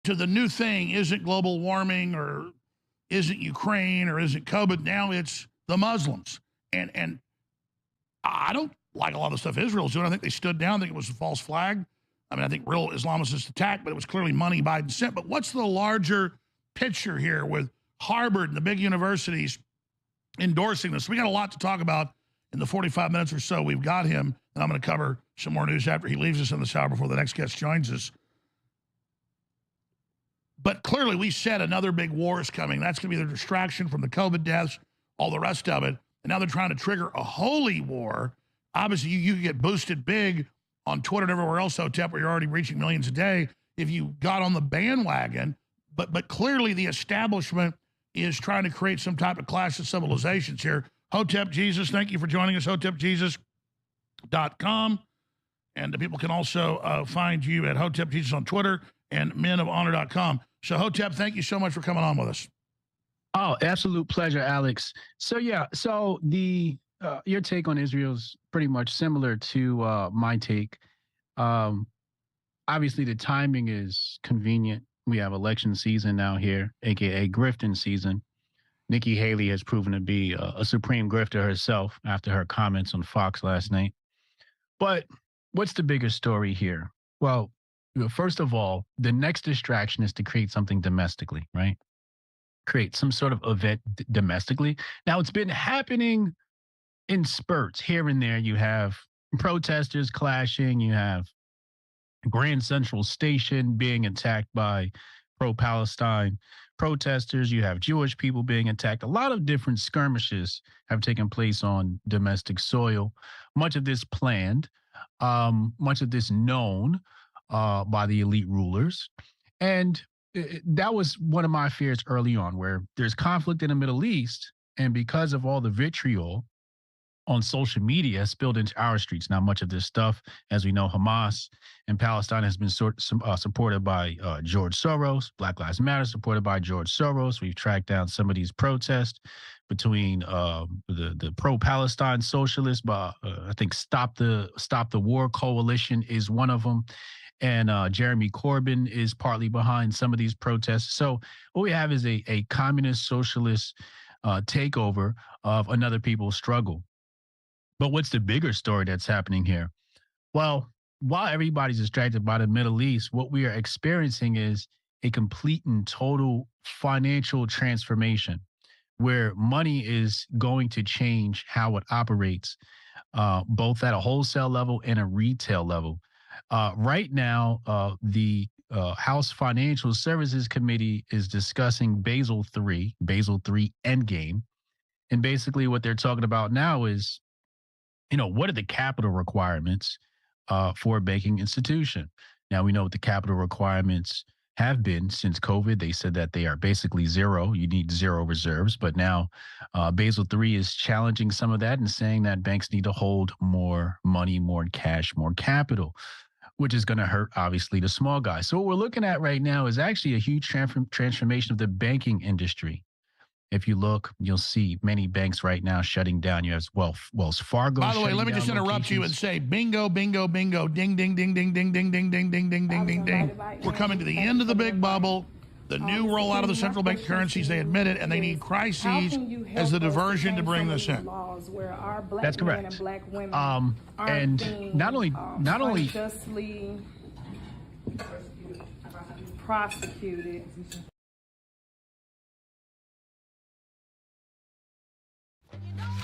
to the new thing isn't global warming or isn't Ukraine or isn't COVID. Now it's the Muslims. And I don't like a lot of the stuff Israel's doing. I think they stood down. I think it was a false flag. I mean, I think real Islamicist attack, but it was clearly money Biden sent. But what's the larger picture here with Harvard and the big universities endorsing this? We got a lot to talk about in the 45 minutes or so we've got him, and I'm going to cover some more news after he leaves us in this hour before the next guest joins us. But clearly we said another big war is coming. That's going to be the distraction from the COVID deaths, all the rest of it. And now they're trying to trigger a holy war. Obviously, you get boosted big on Twitter and everywhere else, Hotep, where you're already reaching millions a day if you got on the bandwagon. But clearly the establishment is trying to create some type of clash of civilizations here. Hotep Jesus, thank you for joining us, hotepjesus.com. And the people can also find you at Hotep Jesus on Twitter and menofhonor.com. So, Hotep, thank you so much for coming on with us. Oh, absolute pleasure, Alex. So, yeah, so your take on Israel's pretty much similar to my take. Obviously, the timing is convenient. We have election season now here, a.k.a. grifting season. Nikki Haley has proven to be a supreme grifter herself after her comments on Fox last night. But what's the bigger story here? Well, first of all, the next distraction is to create something domestically, right? Create some sort of event domestically. Now, it's been happening in spurts here and there. You have protesters clashing. You have Grand Central Station being attacked by pro-Palestine protesters. You have Jewish people being attacked. A lot of different skirmishes have taken place on domestic soil. Much of this planned, much of this known by the elite rulers. And that was one of my fears early on, where there's conflict in the Middle East, and because of all the vitriol on social media spilled into our streets. Now, much of this stuff, as we know, Hamas and Palestine has been supported by George Soros. Black Lives Matter supported by George Soros. We've tracked down some of these protests between the pro-Palestine socialists, but I think Stop the War Coalition is one of them. And Jeremy Corbyn is partly behind some of these protests. So what we have is a communist socialist takeover of another people's struggle. But what's the bigger story that's happening here? Well, while everybody's distracted by the Middle East, what we are experiencing is a complete and total financial transformation where money is going to change how it operates, both at a wholesale level and a retail level. Right now, the House Financial Services Committee is discussing Basel III Endgame. And basically what they're talking about now is, what are the capital requirements for a banking institution? Now, we know what the capital requirements have been since COVID. They said that they are basically zero. You need zero reserves. But now Basel III is challenging some of that and saying that banks need to hold more money, more cash, more capital, which is going to hurt, obviously, the small guys. So what we're looking at right now is actually a huge transformation of the banking industry. If you look, you'll see many banks right now shutting down. You have Wells Fargo. By the way, let me just interrupt you and say bingo, bingo, bingo, ding, ding, ding, ding, ding, ding, ding, ding, ding, ding, ding, ding, ding. We're coming to the end of the big bubble. The new rollout of the central bank currencies, they admit it, and they need crises as the diversion to bring this in. That's correct. And not only justly prosecuted.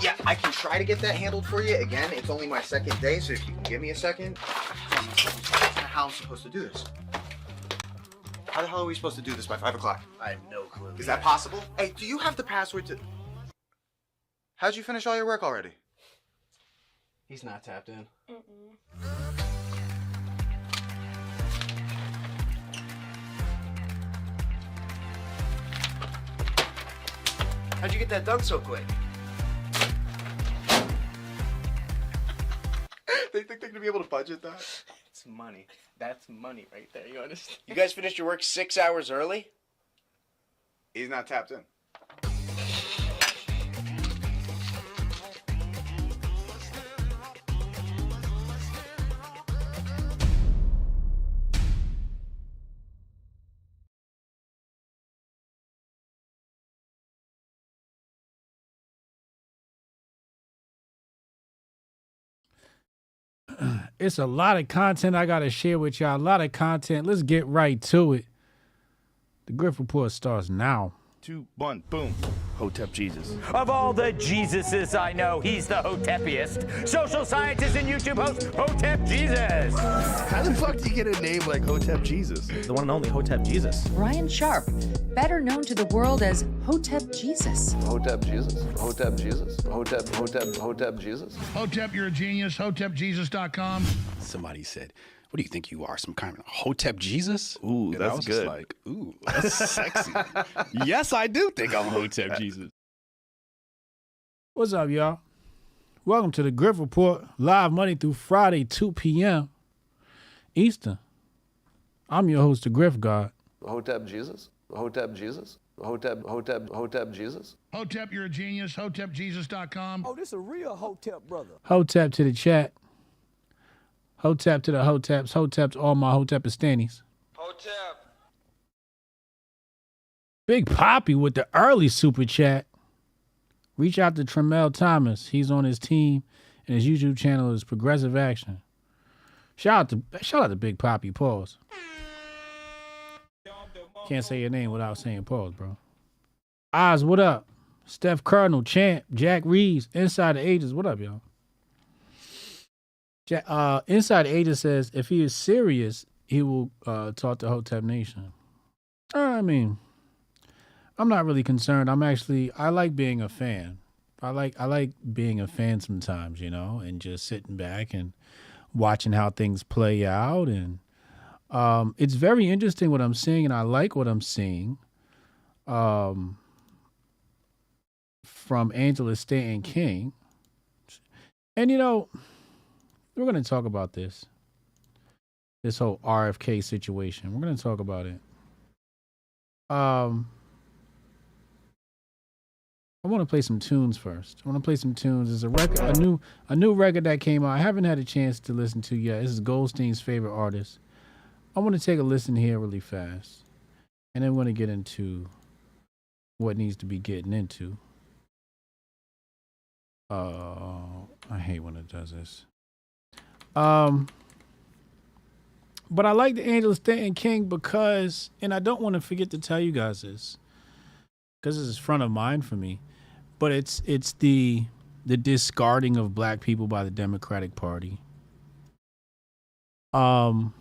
Yeah, I can try to get that handled for you. Again, it's only my second day, so if you can give me a second. How am I supposed to do this? How the hell are we supposed to do this by 5 o'clock? I have no clue. Is that possible? Hey, do you have the password to... How'd you finish all your work already? He's not tapped in. How'd you get that done so quick? They think they're gonna be able to budget that? It's money. That's money right there, you understand? You guys finished your work 6 hours early? He's not tapped in. It's a lot of content I got to share with y'all. A lot of content. Let's get right to it. The Grift Report starts now. 2, 1, boom. Hotep Jesus. Of all the Jesuses I know, he's the Hotepiest. Social scientist and YouTube host, Hotep Jesus. How the fuck do you get a name like Hotep Jesus? The one and only Hotep Jesus. Ryan Sharp, better known to the world as Hotep Jesus. Hotep Jesus. Hotep Jesus. Hotep Jesus. Hotep, you're a genius. HotepJesus.com. Somebody said, what do you think you are, some kind of Hotep Jesus? Ooh, and that's I was good. Just like, ooh, that's sexy. Yes, I do think I'm Hotep Jesus. What's up, y'all? Welcome to the Grift Report, live Monday through Friday, 2 p.m. Eastern. I'm your host, the Griff God. Hotep Jesus. Hotep Jesus. Hotep Jesus. Hotep, you're a genius. HotepJesus.com. Oh, this a real Hotep brother. Hotep to the chat. Hotep to the Hoteps. Hotep to all my Hotepistanis. Hotep. Big Poppy with the early super chat. Reach out to Tremel Thomas. He's on his team, and his YouTube channel is Progressive Action. Shout out to Big Poppy. Pause. Can't say your name without saying pause, bro. Oz, what up? Steph Cardinal, Champ, Jack Reeves, Inside the Ages. What up, y'all? Inside the Ages says if he is serious, he will talk to Hotep Nation. I mean, I'm not really concerned. I like being a fan. I like being a fan sometimes, you know, and just sitting back and watching how things play out. And it's very interesting what I'm seeing, and I like what I'm seeing from Angela Stanton King. And, you know, we're going to talk about this whole RFK situation. We're going to talk about it. I want to play some tunes first. I want to play some tunes. There's a record, a new record that came out. I haven't had a chance to listen to yet. This is Goldstein's favorite artist. I want to take a listen here really fast, and then want to get into what needs to be getting into. I hate when it does this. But I like the Angela Stanton King because, and I don't want to forget to tell you guys this, because this is front of mind for me, but it's the discarding of black people by the Democratic Party. Well,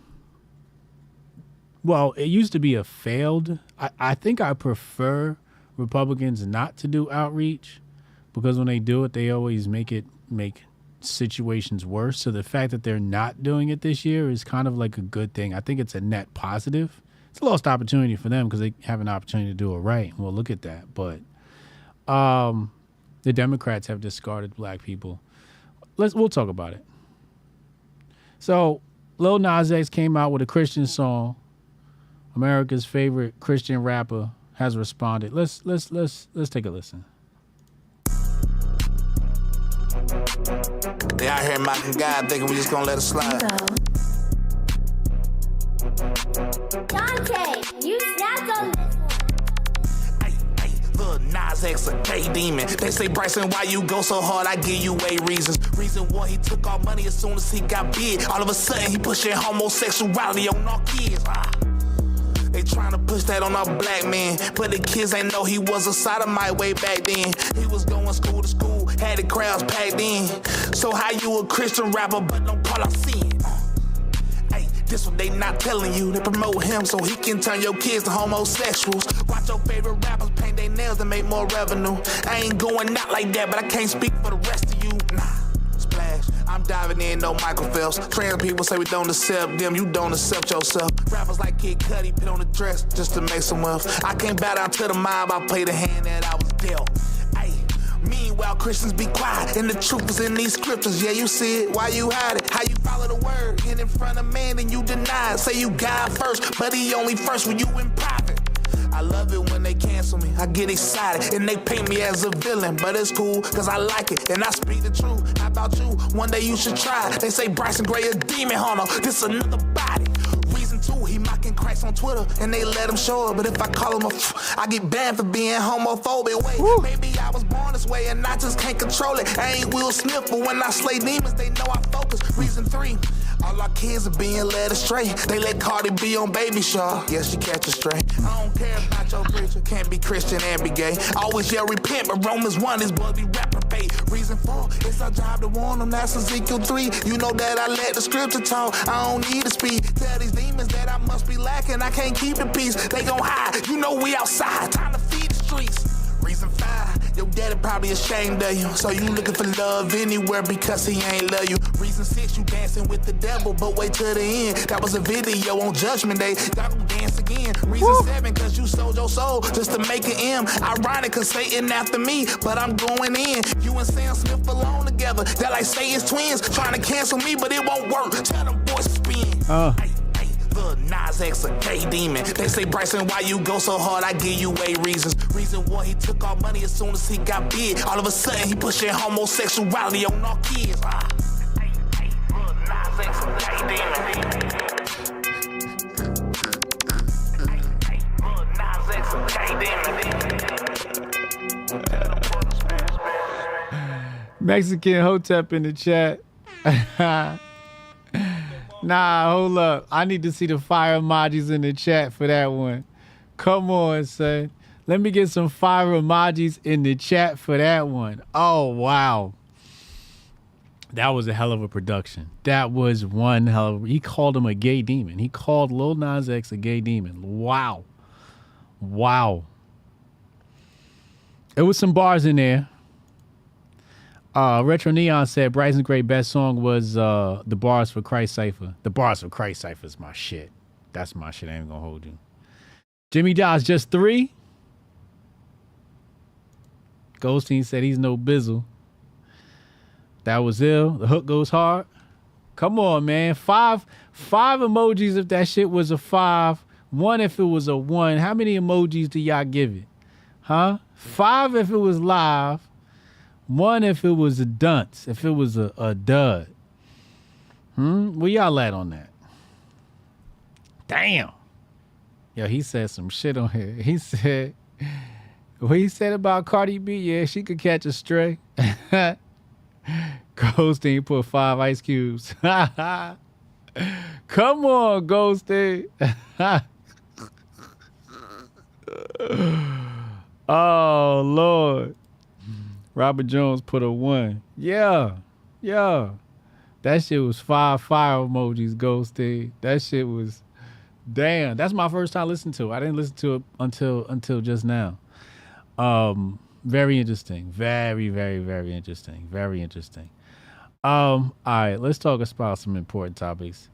it used to be a failed. I think I prefer Republicans not to do outreach, because when they do it, they always make situations worse. So the fact that they're not doing it this year is kind of like a good thing. I think it's a net positive. It's a lost opportunity for them because they have an opportunity to do it right. We'll look at that. But the Democrats have discarded black people. We'll talk about it. So Lil Nas X came out with a Christian song. America's favorite Christian rapper has responded. Let's take a listen. They out here mocking God, thinking we just gonna let it slide. Dante, you snapped on this one. Hey, Lil Nas X a gay demon. They say, Bryson, why you go so hard? I give you 8 reasons. Reason 1, he took all money as soon as he got big. All of a sudden, he pushing homosexuality on our kids. They trying to push that on our black men, but the kids ain't know he was a sodomite way back then. He was going school to school, had the crowds packed in. So how you a Christian rapper but don't call out sin? Hey, this what they not telling you. They promote him so he can turn your kids to homosexuals. Watch your favorite rappers paint their nails and make more revenue. I ain't going out like that, but I can't speak for the rest of you. Nah. Splash, I'm diving in, no Michael Phelps. Trans people say we don't accept them, you don't accept yourself. Rappers like Kid Cudi put on a dress just to make some wealth. I can't bow down to the mob, I play the hand that I was dealt. Ay, meanwhile, Christians be quiet, and the truth is in these scriptures. Yeah, you see it, why you hide it? How you follow the word, get in front of man, then you deny it. Say you God first, but he only first when you in private. I love it when they cancel me, I get excited, and they paint me as a villain, but it's cool, cause I like it, and I speak the truth. How about you? One day you should try. They say Bryson Gray a demon, hold on, this another body. Reason 2, he mocking Christ Christ on Twitter and they let him show it. But if I call him I get banned for being homophobic. Wait, maybe I was born this way and I just can't control it. I ain't Will Smith, but when I slay demons, they know I focus. Reason 3. All our kids are being led astray. They let Cardi B on Baby Shark. Yeah, she catch a stray. I don't care about your preacher. Can't be Christian and be gay. Always yell repent, but Romans 1 is boy be reprobate. Reason 4, it's our job to warn them. That's Ezekiel 3. You know that I let the scripture talk. I don't need to speak. Tell these demons that I must be lacking. I can't keep the peace. They gon' hide. You know we outside. Time to feed the streets. Reason 5, your daddy probably ashamed of you. So you looking for love anywhere because he ain't love you. Reason 6, you dancing with the devil, but wait till the end. That was a video on Judgment Day. Y'all gon' dance again. Reason 7, cause you sold your soul just to make an M. Ironic cause Satan after me, but I'm going in. You and Sam Smith alone together. They're like Satan's twins, trying to cancel me, but it won't work. Tell them boys to spin. The Nas X a gay demon. They say, Bryson, why you go so hard? I give you 8 reasons. Reason 1, he took all money as soon as he got big. All of a sudden, he pushing homosexuality on our kids. Nas X a gay demon. Nas X a gay demon. Mexican Hotep in the chat. Nah, hold up. I need to see the fire emojis in the chat for that one. Come on, son. Let me get some fire emojis in the chat for that one. Oh, wow. That was a hell of a production. That was one hell of a... He called him a gay demon. He called Lil Nas X a gay demon. Wow. Wow. It was some bars in there. Retro Neon said Bryson's great best song was the Bars for Christ Cypher. The Bars for Christ Cypher is my shit. That's my shit. I ain't gonna hold you. Jimmy Dawes just 3. Goldstein said he's no bizzle. That was ill. The hook goes hard. Come on, man. Five emojis if that shit was a 5. 1 if it was a 1. How many emojis do y'all give it? Huh? 5 if it was live. 1 if it was a dunce, if it was a dud. Where y'all at on that? Damn. Yo, he said some shit on here. He said, what he said about Cardi B, yeah, she could catch a stray. Goldstein put 5 ice cubes. Come on, Goldstein. Oh, Lord. Robert Jones put a 1. Yeah. That shit was 5 fire emojis, Goldstein. That shit was, damn. That's my first time listening to it. I didn't listen to it until just now. Very interesting. Very, very, very interesting. Very interesting. All right, let's talk about some important topics.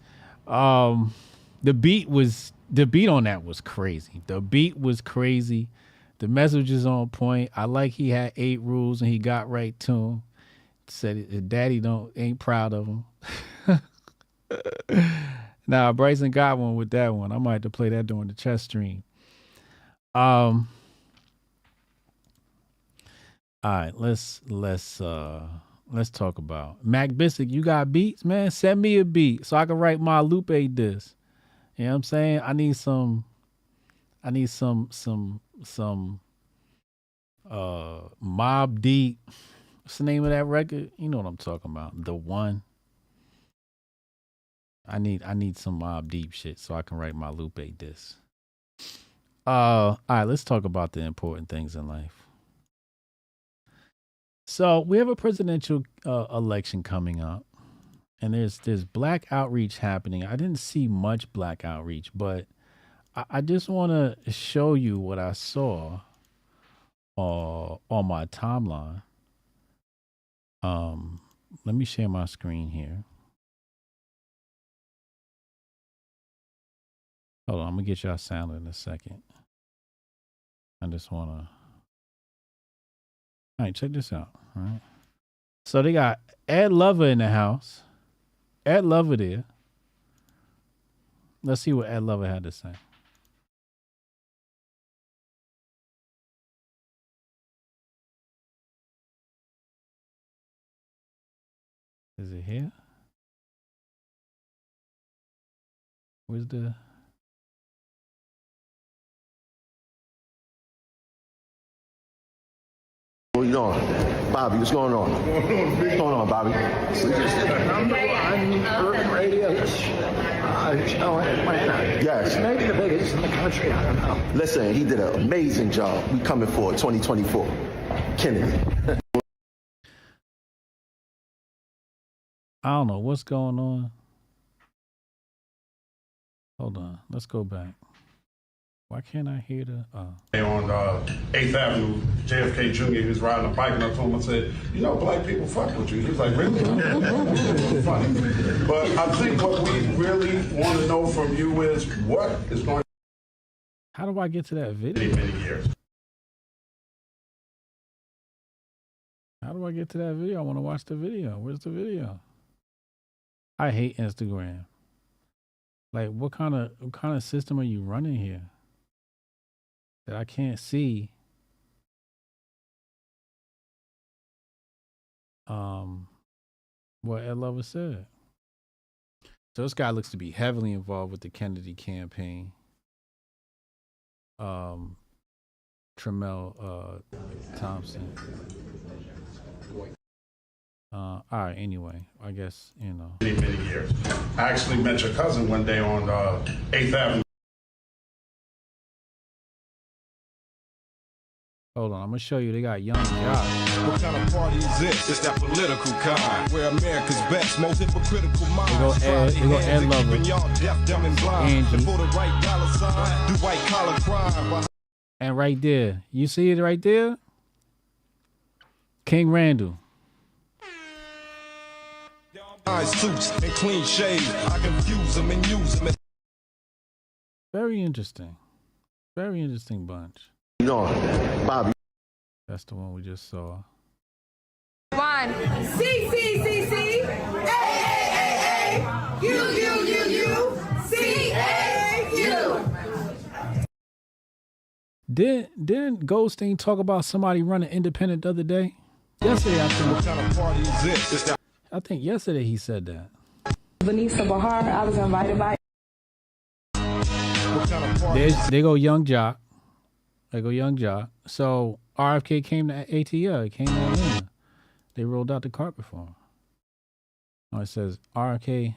The beat on that was crazy. The beat was crazy. The message is on point. I like he had 8 rules and he got right to them. Said his daddy ain't proud of him. Now Bryson got one with that one. I might have to play that during the chess stream. All right, let's talk about Mac Bissick. You got beats, man? Send me a beat so I can write my Lupe diss. You know what I'm saying? I need some Mobb Deep. What's the name of that record? You know what I'm talking about. The One. I need some Mobb Deep shit so I can write my Lupe diss. All right, let's talk about the important things in life. So we have a presidential election coming up, and there's black outreach happening. I didn't see much black outreach, but I just want to show you what I saw on my timeline. Let me share my screen here. Hold on, I'm gonna get y'all sound in a second. I just wanna. All right, check this out. All right. So they got Ed Lover in the house. Ed Lover there. Let's see what Ed Lover had to say. Is it here? Where's the... you doing? Bobby, what's going on? What's going on, Bobby? So you're saying number one urban radio show in Atlanta. Yes. Maybe the biggest in the country, I don't know. Listen, he did an amazing job. We coming for 2024. Kennedy. I don't know what's going on. Hold on. Let's go back. Why can't I hear the... On 8th Avenue, JFK Jr., he was riding a bike, and I told him, I said, you know, black people fuck with you. He was like, really? Funny. But I think what we really want to know from you is what is going to... How do I get to that video? Many years. How do I get to that video? I want to watch the video. Where's the video? I hate Instagram. Like, what kind of system are you running here that I can't see what Ed Lover said? So this guy looks to be heavily involved with the Kennedy campaign. Tremel Thompson. All right, anyway, I guess, you know. Many years. I actually met your cousin one day on 8th Avenue. Hold on, I'm gonna show you. They got young jobs. What kind of party is this? It's that political kind where America's best, most hypocritical minds. They go Ed Lover. Y'all deaf, dumb, and blind. Angie. For the right dollar sign, do white collar crime. And right there, you see it right there? King Randall. Suits and clean shave. I confuse them and use them. Very interesting. Very interesting bunch. You know, Bobby. That's the one we just saw. One. C, C, C, C. A, A, A, A. U, U, U, U. C, A, U. Didn't Goldstein talk about somebody running independent the other day? Yesterday, I think. What kind of party is this? It's that I think yesterday he said that. Vanessa Bahar, I was invited by. They go Young Jock. They go Young Jock. So RFK came to ATL. He came to Atlanta. They rolled out the carpet for him. Oh, it says RFK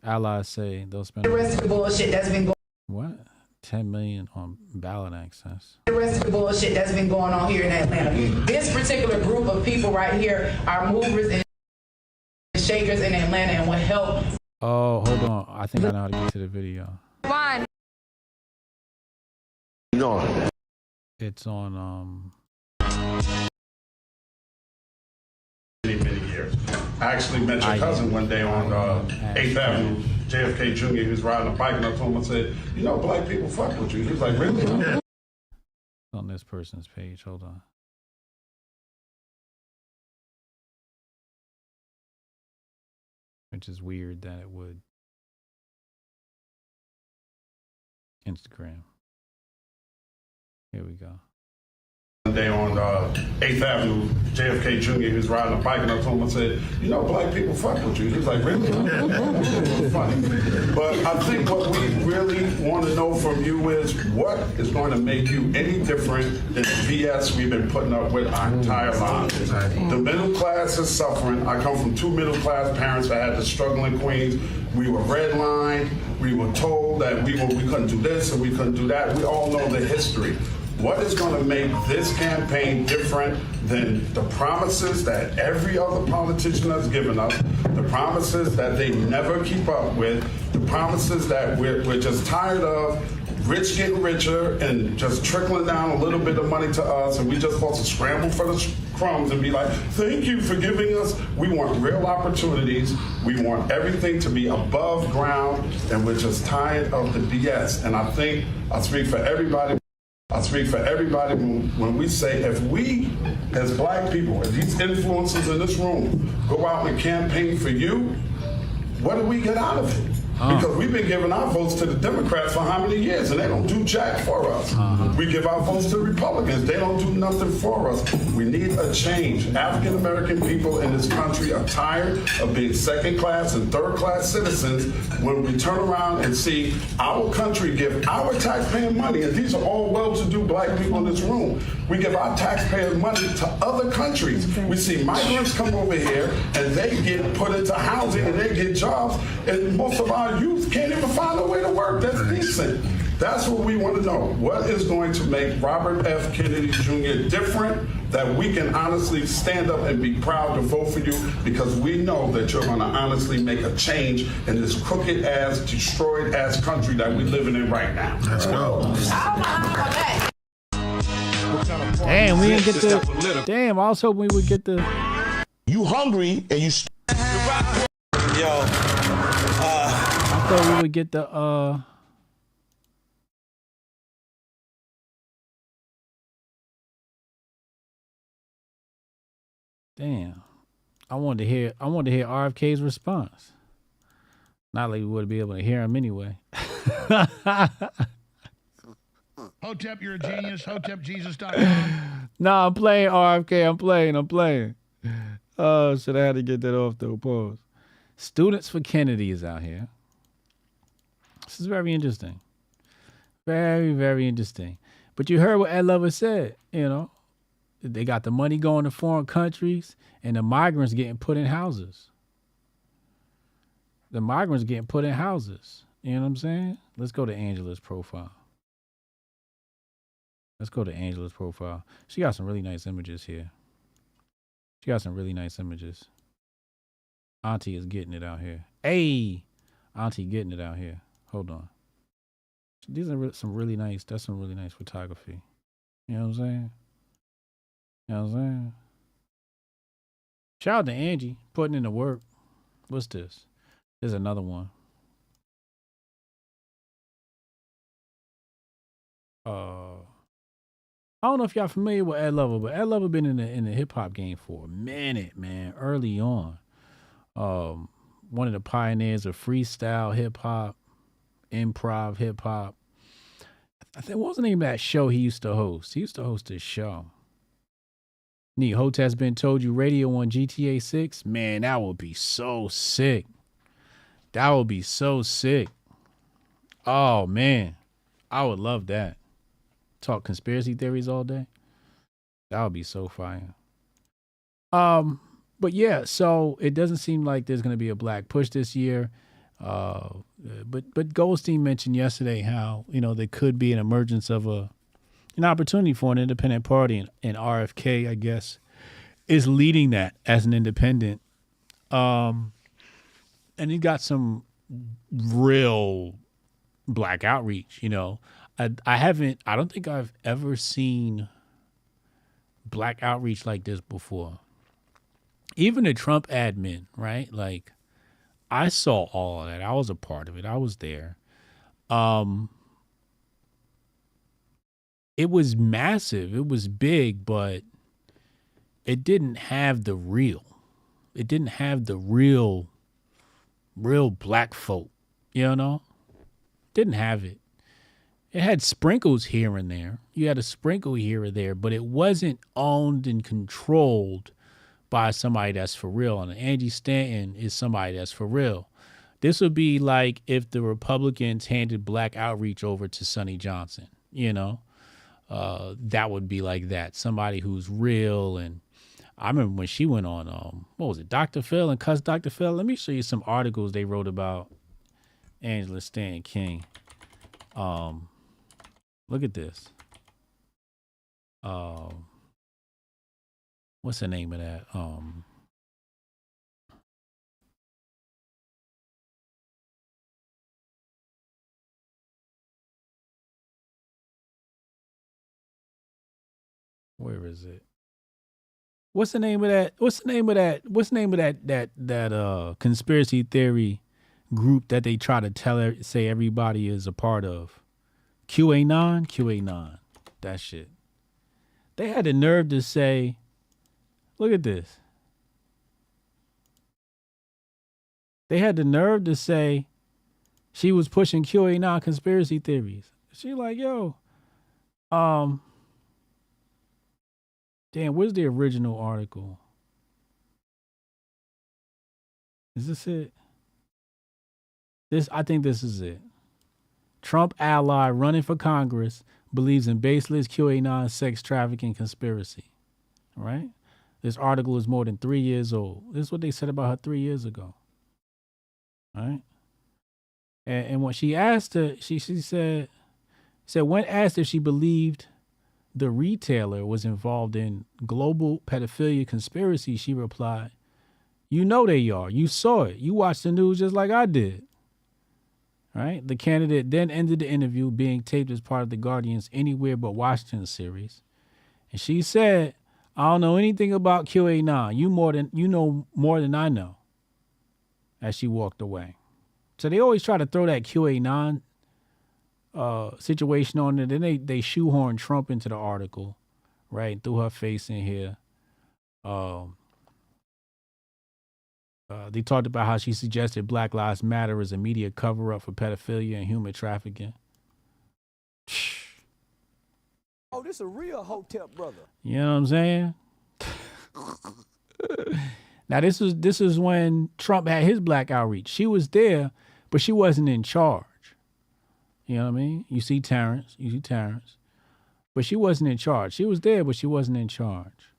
allies say they'll spend The rest of the bullshit that's been going. What? 10 million on ballot access. The rest of the bullshit that's been going on here in Atlanta. This particular group of people right here are movers and shakers in Atlanta and will help. Oh, hold on. I think I know how to get to the video. One. You know, It's on Many years. I actually met your cousin one day on 8th Avenue, JFK Jr., he was riding a bike, and I told him, I said, you know, black people fuck with you. He was like, really? on this person's page. Hold on. Which is weird that it would. Instagram. Here we go. One day on 8th Avenue, JFK Jr., he was riding a bike, and I told him, I said, you know, black people fuck with you. He was like, really? Funny. But I think what we really want to know from you is what is going to make you any different than the BS we've been putting up with our entire lives. The middle class is suffering. I come from two middle class parents. I had to struggle in Queens. We were redlined. We were told that we couldn't do this and we couldn't do that. We all know the history. What is going to make this campaign different than the promises that every other politician has given us, the promises that they never keep up with, the promises that we're just tired of, rich getting richer and just trickling down a little bit of money to us, and we just supposed to scramble for the crumbs and be like, thank you for giving us. We want real opportunities. We want everything to be above ground, and we're just tired of the BS. And I think I speak for everybody when we say if we, as black people, as these influencers in this room, go out and campaign for you, what do we get out of it? Because we've been giving our votes to the Democrats for how many years, and they don't do jack for us. We give our votes to the Republicans. They don't do nothing for us. We need a change. African American people in this country are tired of being second-class and third-class citizens when we turn around and see our country give our taxpaying money, and these are all well-to-do black people in this room. We give our taxpayer money to other countries. We see migrants come over here, and they get put into housing, and they get jobs, and most of our youth can't even find a way to work that's decent. That's what we want to know. What is going to make Robert F. Kennedy Jr. different, that we can honestly stand up and be proud to vote for you, because we know that you're going to honestly make a change in this crooked-ass, destroyed-ass country that we're living in right now. Let's go. Damn, we didn't get the. Damn, I was hoping we would get the. You hungry and you. Yo. I thought we would get the. Damn, I wanted to hear RFK's response. Not like we would be able to hear him anyway. Hotep, you're a genius. HotepJesus.com. Nah, I'm playing RFK. I'm playing. Oh, should I have to get that off though? Pause. Students for Kennedy is out here. This is very interesting. Very, very interesting. But you heard what Ed Lover said, you know. They got the money going to foreign countries, and the migrants getting put in houses. The migrants getting put in houses. You know what I'm saying? Let's go to Angela's profile. She got some really nice images here. Auntie is getting it out here. Hey, Auntie getting it out here. Hold on. These are some really nice. That's some really nice photography. You know what I'm saying? Shout out to Angie putting in the work. What's this? There's another one. I don't know if y'all familiar with Ed Lover, but Ed Lover been in the hip hop game for a minute, man. Early on, one of the pioneers of freestyle hip hop, improv hip hop. I think what was the name of that show he used to host? He used to host this show. Need Hotep's Been Told You Radio on GTA 6. Man, that would be so sick. Oh man, I would love that. Talk conspiracy theories all day. That would be so fire. But yeah, so it doesn't seem like there's going to be a black push this year. But Goldstein mentioned yesterday how, you know, there could be an emergence of an opportunity for an independent party, and RFK, I guess, is leading that as an independent. And he got some real black outreach, you know. I don't think I've ever seen black outreach like this before. Even the Trump admin, right? Like, I saw all of that. I was a part of it. I was there. It was massive. It was big, but it didn't have the real. It didn't have the real black folk, you know? Didn't have it. It had sprinkles here and there. You had a sprinkle here or there, but it wasn't owned and controlled by somebody that's for real. And Angela Stanton is somebody that's for real. This would be like if the Republicans handed black outreach over to Sonny Johnson, you know? That would be like that. Somebody who's real. And I remember when she went on, what was it, Dr. Phil and cussed Dr. Phil? Let me show you some articles they wrote about Angela Stanton King. Look at this. What's the name of that? Where is it? What's the name of that? What's the name of that conspiracy theory group that they try to say everybody is a part of? QAnon? That shit. They had the nerve to say, look at this. They had the nerve to say she was pushing QAnon conspiracy theories. She like, yo, damn, where's the original article? Is this it? I think this is it. Trump ally running for Congress believes in baseless QAnon sex trafficking conspiracy. All right? This article is more than 3 years old. This is what they said about her 3 years ago. All right? And when she asked her, she said when asked if she believed the retailer was involved in global pedophilia conspiracy, she replied, "You know they are. You saw it. You watched the news just like I did." Right? The candidate then ended the interview being taped as part of the Guardian's Anywhere But Washington series. And she said, "I don't know anything about QAnon. You know more than I know." As she walked away. So they always try to throw that QAnon situation on it. Then they shoehorn Trump into the article, right? And threw her face in here. They talked about how she suggested Black Lives Matter as a media cover-up for pedophilia and human trafficking. Oh, this a real Hotep brother. You know what I'm saying? Now, this is when Trump had his black outreach. She was there, but she wasn't in charge. You know what I mean? You see Terrence. But she wasn't in charge. She was there, but she wasn't in charge.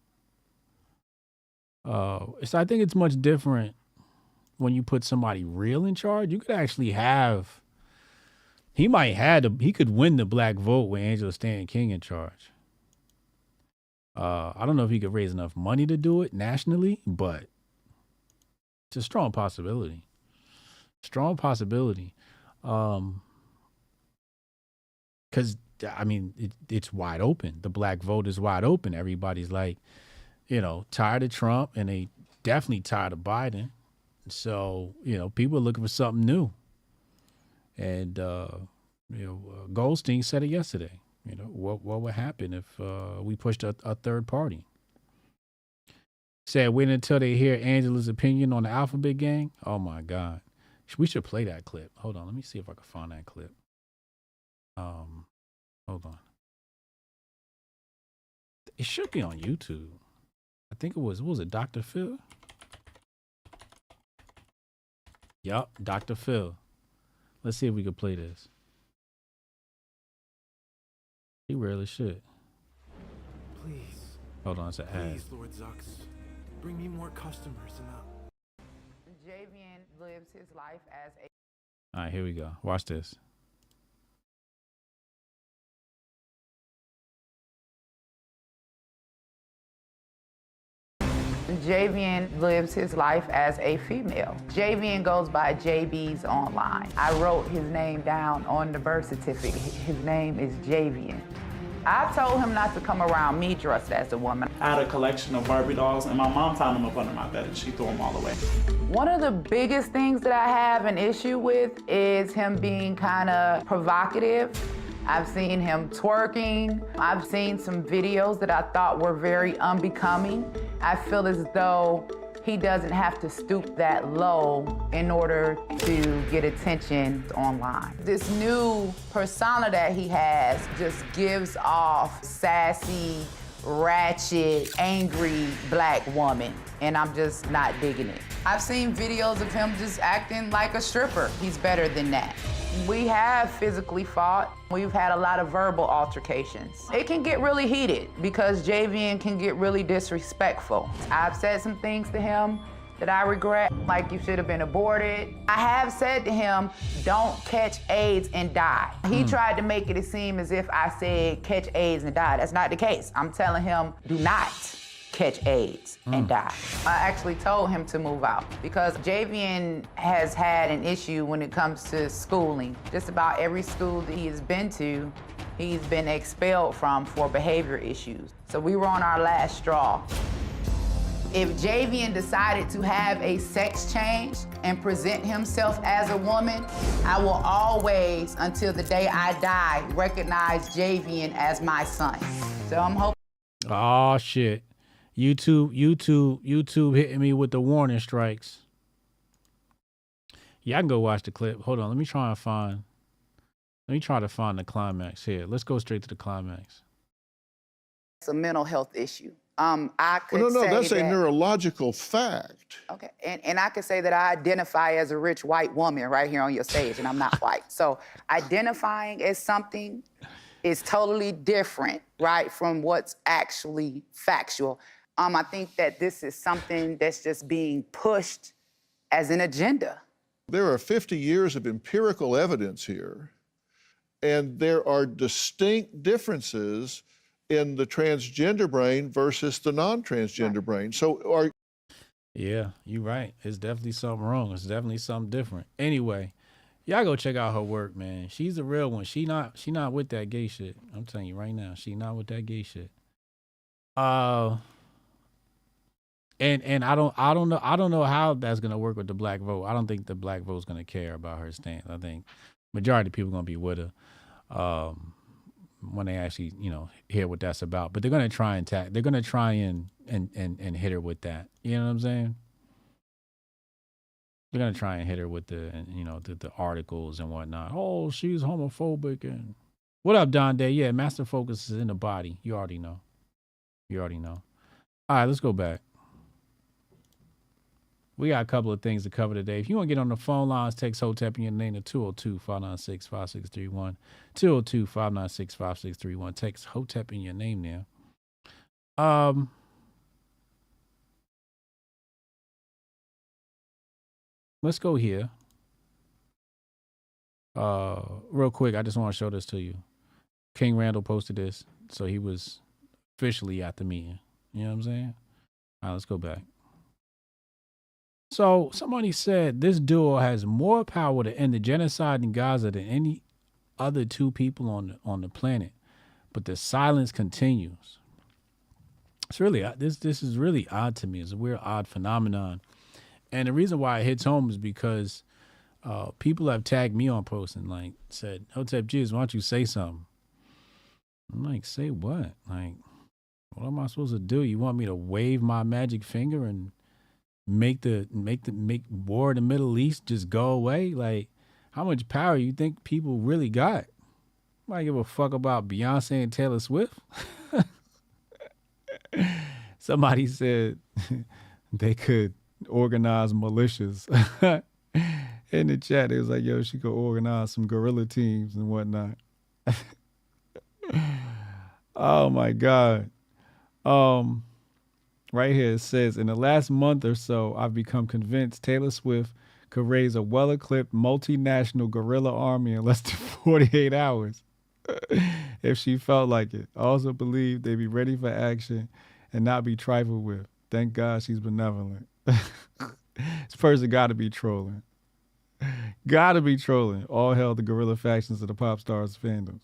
So I think it's much different when you put somebody real in charge. You could actually have, he could win the black vote with Angela Stanton King in charge. I don't know if he could raise enough money to do it nationally, but it's a strong possibility. Because, I mean, it's wide open. The black vote is wide open. Everybody's like, tired of Trump, and they definitely tired of Biden. So, people are looking for something new. And, Goldstein said it yesterday. What would happen if we pushed a third party? Said wait until they hear Angela's opinion on the Alphabet Gang. Oh, my God. We should play that clip. Hold on. Let me see if I can find that clip. Hold on. It should be on YouTube. I think it was it Dr. Phil? Yup, Dr. Phil. Let's see if we can play this. He really should. Please. Hold on, it's an ad. Please, Lord Zux. Bring me more customers and Javian lives his life as a... All right, here we go. Watch this. Javian lives his life as a female. Javian goes by JB's online. I wrote his name down on the birth certificate. His name is Javian. I told him not to come around me dressed as a woman. I had a collection of Barbie dolls, and my mom found them up under my bed, and she threw them all away. One of the biggest things that I have an issue with is him being kind of provocative. I've seen him twerking. I've seen some videos that I thought were very unbecoming. I feel as though he doesn't have to stoop that low in order to get attention online. This new persona that he has just gives off sassy, ratchet, angry black woman, and I'm just not digging it. I've seen videos of him just acting like a stripper. He's better than that. We have physically fought. We've had a lot of verbal altercations. It can get really heated because Javian can get really disrespectful. I've said some things to him that I regret, like you should have been aborted. I have said to him, don't catch AIDS and die. He tried to make it seem as if I said catch AIDS and die. That's not the case. I'm telling him, do not catch AIDS and die. I actually told him to move out because Javian has had an issue when it comes to schooling. Just about every school that he has been to, he's been expelled from for behavior issues. So we were on our last straw. If Javian decided to have a sex change and present himself as a woman, I will always, until the day I die, recognize Javian as my son. So I'm hoping. Oh, shit. YouTube hitting me with the warning strikes. Yeah, I can go watch the clip. Hold on, let me try to find the climax here. Let's go straight to the climax. It's a mental health issue. I could Well, no, say that's a that, neurological fact. okay, and I could say that I identify as a rich white woman right here on your stage, and I'm not white. So identifying as something is totally different, right, from what's actually factual. I think that this is something that's just being pushed as an agenda. There are 50 years of empirical evidence here, and there are distinct differences in the transgender brain versus the non-transgender brain. So Yeah, you're right. It's definitely something wrong. It's definitely something different. Anyway, y'all go check out her work, man. She's a real one. She not with that gay shit. I'm telling you right now, she not with that gay shit. And I don't know how that's gonna work with the black vote. I don't think the black vote's gonna care about her stance. I think majority of people gonna be with her when they actually, hear what that's about. But they're gonna try and hit her with that. You know what I'm saying? They're gonna try and hit her with the articles and whatnot. Oh, she's homophobic and what up, Don Day? Yeah, master focus is in the body. You already know. All right, let's go back. We got a couple of things to cover today. If you want to get on the phone lines, text Hotep in your name to 202-596-5631. 202-596-5631. Text Hotep in your name now. Let's go here. Real quick, I just want to show this to you. King Randall posted this, so he was officially at the meeting. You know what I'm saying? All right, let's go back. So somebody said this duo has more power to end the genocide in Gaza than any other two people on the planet, but the silence continues. It's really this is really odd to me. It's a weird, odd phenomenon, and the reason why it hits home is because people have tagged me on posts and like said, "Hotep Jesus, why don't you say something?" I'm like, "Say what? Like, what am I supposed to do? You want me to wave my magic finger and make war in the Middle East just go away? Like, how much power you think people really got? I give a fuck about Beyonce and Taylor Swift." Somebody said they could organize militias. In the chat, it was like, yo, she could organize some guerrilla teams and whatnot. Oh my God. Right here it says, in the last month or so, I've become convinced Taylor Swift could raise a well-equipped multinational guerrilla army in less than 48 hours if she felt like it. I also believe they'd be ready for action and not be trifled with. Thank God she's benevolent. This person got to be trolling. Got to be trolling. All hell the guerrilla factions of the pop stars fandoms.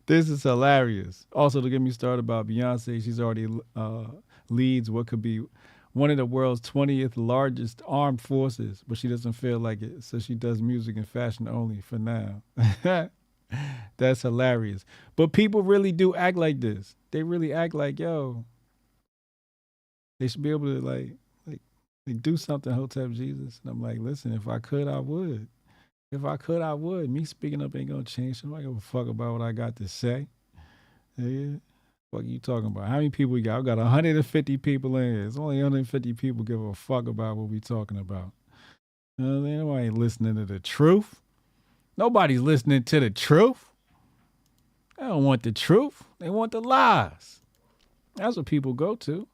This is hilarious. Also, to get me started about Beyonce, she's already leads what could be one of the world's 20th largest armed forces, but she doesn't feel like it, so she does music and fashion only for now. That's hilarious. But people really do act like this. They really act like, yo, they should be able to like do something, Hotep Jesus. And I'm like, listen, if I could, I would. If I could, I would. Me speaking up ain't gonna change. I don't give a fuck about what I got to say. Yeah. What are you talking about? How many people we got? We got 150 people in here. It's only 150 people give a fuck about what we talking about. You know what I mean? Nobody ain't listening to the truth. Nobody's listening to the truth. They don't want the truth. They want the lies. That's what people go to.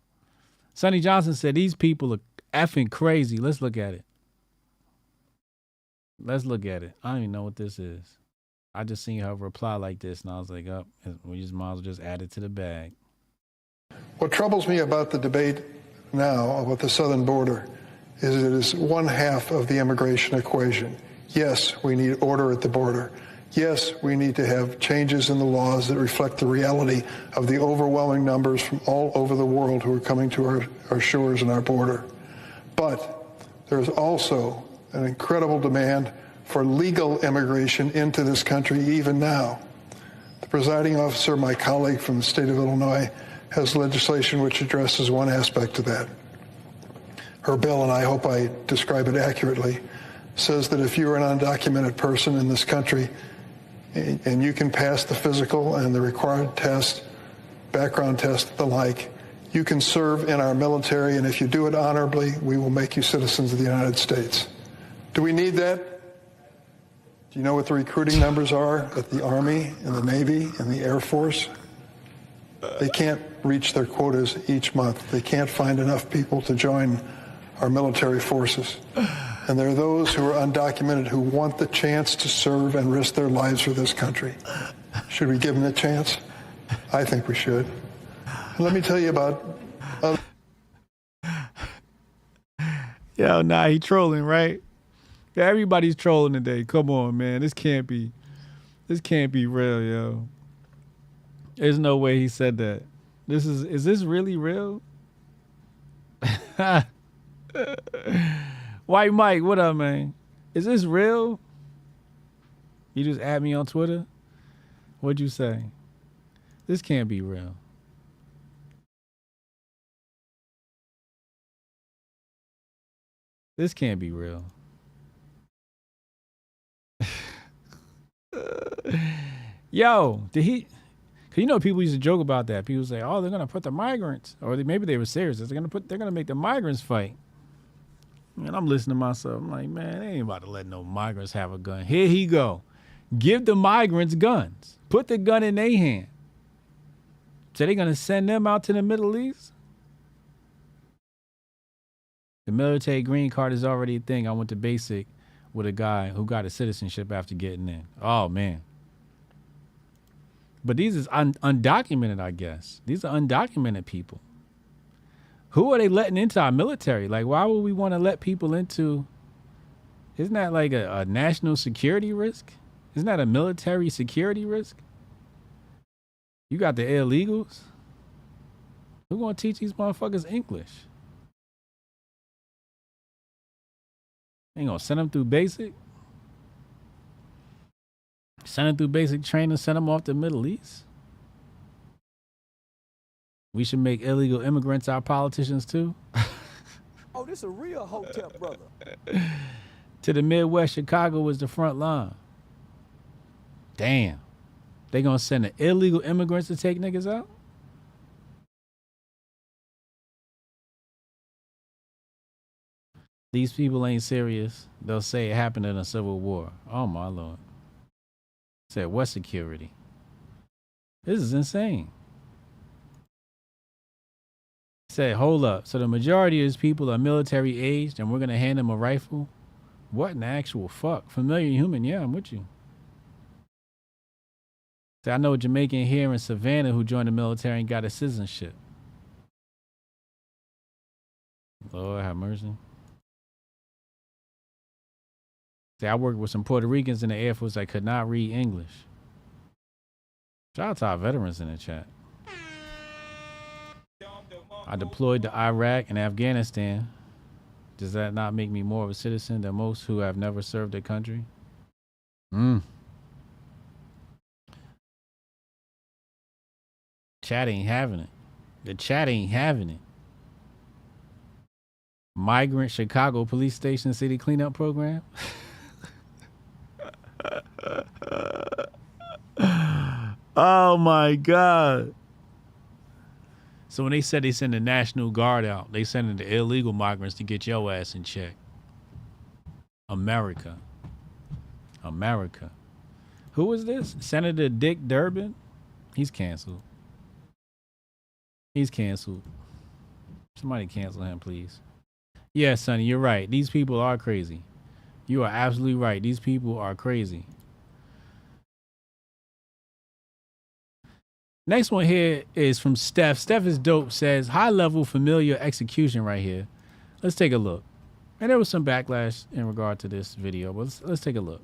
Sonny Johnson said these people are effing crazy. Let's look at it. Let's look at it. I don't even know what this is. I just seen her reply like this, and I was like, oh, we just might as well just add it to the bag. What troubles me about the debate now about the southern border is it is one half of the immigration equation. Yes, we need order at the border. Yes, we need to have changes in the laws that reflect the reality of the overwhelming numbers from all over the world who are coming to our shores and our border. But there's also an incredible demand for legal immigration into this country even now. The presiding officer, my colleague from the state of Illinois, has legislation which addresses one aspect of that. her bill, and I hope I describe it accurately, says that if you're an undocumented person in this country and you can pass the physical and the required test, background test, the like, you can serve in our military, and if you do it honorably, we will make you citizens of the United States. Do we need that? Do you know what the recruiting numbers are at the Army and the Navy and the Air Force? They can't reach their quotas each month. They can't find enough people to join our military forces. And there are those who are undocumented who want the chance to serve and risk their lives for this country. Should we give them the chance? I think we should. Let me tell you about other... Yo, nah, he trolling, right? Yeah, everybody's trolling today. Come on, man. This can't be real, yo. There's no way he said that. Is this really real? White Mike, what up, man? Is this real? You just add me on Twitter? What'd you say? This can't be real. This can't be real. Yo, did he? Cause you know people used to joke about that. People say, "Oh, they're gonna put the migrants," or maybe they were serious. They're gonna make the migrants fight. And I'm listening to myself. I'm like, man, they ain't about to let no migrants have a gun. Here he go. Give the migrants guns. Put the gun in their hand. So they're gonna send them out to the Middle East? The military green card is already a thing. I went to basic with a guy who got a citizenship after getting in. Oh, man. But these is undocumented, I guess. These are undocumented people. Who are they letting into our military? Like, why would we want to let people into? Isn't that like a national security risk? Isn't that a military security risk? You got the illegals. Who gonna teach these motherfuckers English? Ain't gonna send them through basic? Send them through basic training, send them off to the Middle East? We should make illegal immigrants our politicians too? Oh, this a real Hotep brother. To the Midwest, Chicago was the front line. Damn. They gonna send the illegal immigrants to take niggas out? These people ain't serious. They'll say it happened in a civil war. Oh my Lord. Said what security? This is insane. Said, hold up. So the majority of these people are military aged and we're gonna hand them a rifle? What in the actual fuck? Familiar human, yeah, I'm with you. Say, I know a Jamaican here in Savannah who joined the military and got a citizenship. Lord have mercy. See, I worked with some Puerto Ricans in the Air Force that could not read English. Shout out to our veterans in the chat. I deployed to Iraq and Afghanistan. Does that not make me more of a citizen than most who have never served their country? Chat ain't having it. The chat ain't having it. Migrant Chicago Police Station City Cleanup Program. Oh my God. So when they said they send the National Guard out, they sending the illegal migrants to get your ass in check. America. America. Who is this? Senator Dick Durbin? He's canceled. He's canceled. Somebody cancel him, please. Yeah, Sonny, you're right. These people are crazy. You are absolutely right. These people are crazy. Next one here is from Steph. Steph is dope. Says, high-level familiar execution right here. Let's take a look. And there was some backlash in regard to this video, but let's take a look.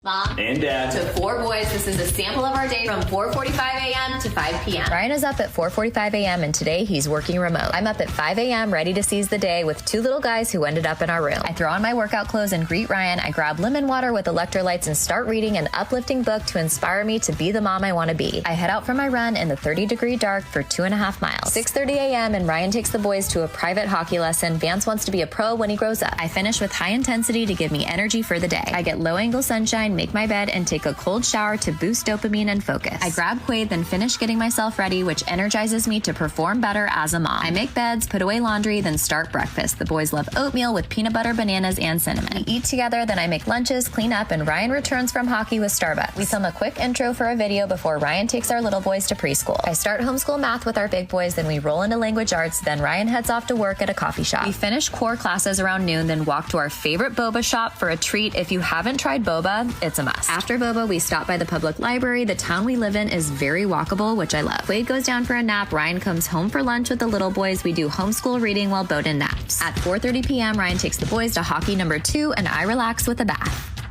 Mom and Dad to 4 boys. This is a sample of our day from 4:45 a.m. to 5 p.m. Ryan is up at 4:45 a.m. and today he's working remote. I'm up at 5 a.m. ready to seize the day with 2 little guys who ended up in our room. I throw on my workout clothes and greet Ryan. I grab lemon water with electrolytes and start reading an uplifting book to inspire me to be the mom I want to be. I head out for my run in the 30-degree dark for 2.5 miles. 6:30 a.m. and Ryan takes the boys to a private hockey lesson. Vance wants to be a pro when he grows up. I finish with high intensity to give me energy for the day. I get low angle sunshine, make my bed, and take a cold shower to boost dopamine and focus. I grab Quaid, then finish getting myself ready, which energizes me to perform better as a mom. I make beds, put away laundry, then start breakfast. The boys love oatmeal with peanut butter, bananas, and cinnamon. We eat together, then I make lunches, clean up, and Ryan returns from hockey with Starbucks. We film a quick intro for a video before Ryan takes our little boys to preschool. I start homeschool math with our big boys, then we roll into language arts, then Ryan heads off to work at a coffee shop. We finish core classes around noon, then walk to our favorite boba shop for a treat. If you haven't tried boba, it's a must. After boba, we stop by the public library. The town we live in is very walkable, which I love. Wade goes down for a nap. Ryan comes home for lunch with the little boys. We do homeschool reading while Bowden naps. At 4:30 p.m., Ryan takes the boys to hockey number 2, and I relax with a bath.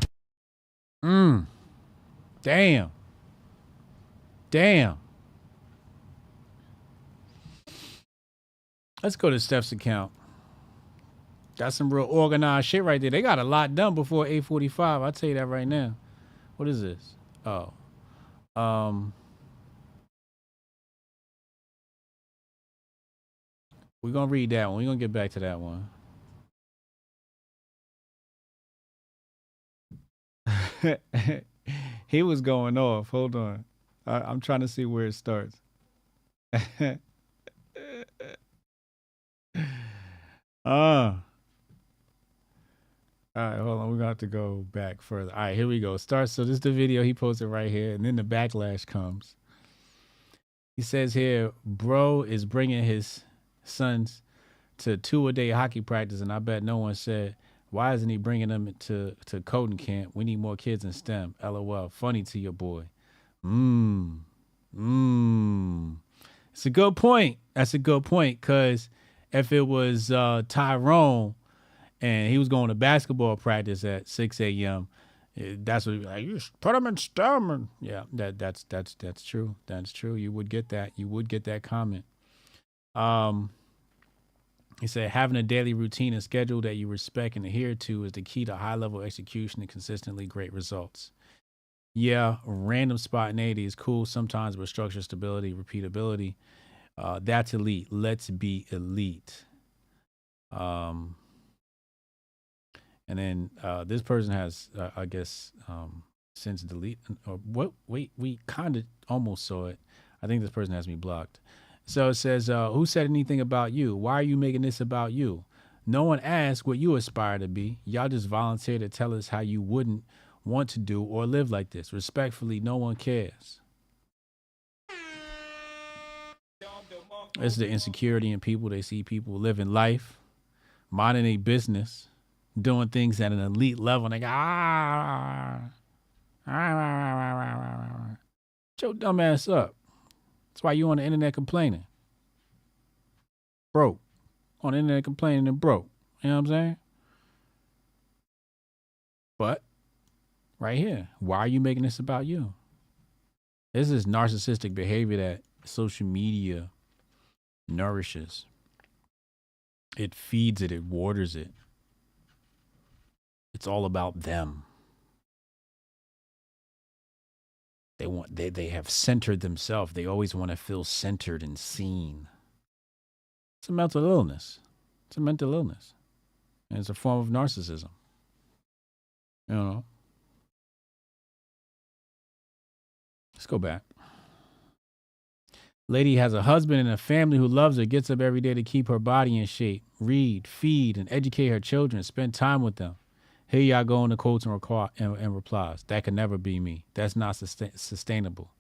Damn. Let's go to Steph's account. That's some real organized shit right there. They got a lot done before 8:45. I'll tell you that right now. What is this? Oh. We're going to read that one. We're going to get back to that one. He was going off. Hold on. I'm trying to see where it starts. All right, hold on. We're going to have to go back further. All right, here we go. So this is the video he posted right here, and then the backlash comes. He says here, bro is bringing his sons to 2-a-day hockey practice, and I bet no one said, why isn't he bringing them to coding camp? We need more kids in STEM. LOL. Funny to your boy. It's a good point. That's a good point, because if it was Tyrone, and he was going to basketball practice at 6 a.m., that's what he'd be like, you put him in STEM. And yeah, that's true. That's true. You would get that. You would get that comment. He said, having a daily routine and schedule that you respect and adhere to is the key to high-level execution and consistently great results. Yeah, random spontaneity is cool sometimes, but structure, stability, repeatability, that's elite. Let's be elite. And then this person has, I guess, since delete, or what? Wait, we kind of almost saw it. I think this person has me blocked. So it says, who said anything about you? Why are you making this about you? No one asked what you aspire to be. Y'all just volunteer to tell us how you wouldn't want to do or live like this. Respectfully, no one cares. It's the insecurity in people. They see people living life, minding their business, doing things at an elite level, and they go, shut your dumb ass up. That's why you on the internet complaining. Broke. On the internet complaining and broke. You know what I'm saying? But, right here, why are you making this about you? This is narcissistic behavior that social media nourishes. It feeds it. It waters it. It's all about them. They have centered themselves. They always want to feel centered and seen. It's a mental illness. It's a mental illness. And it's a form of narcissism. You know. Let's go back. Lady has a husband and a family who loves her, gets up every day to keep her body in shape, read, feed, and educate her children, spend time with them. Here y'all go in the quotes and replies. That could never be me. That's not sustainable.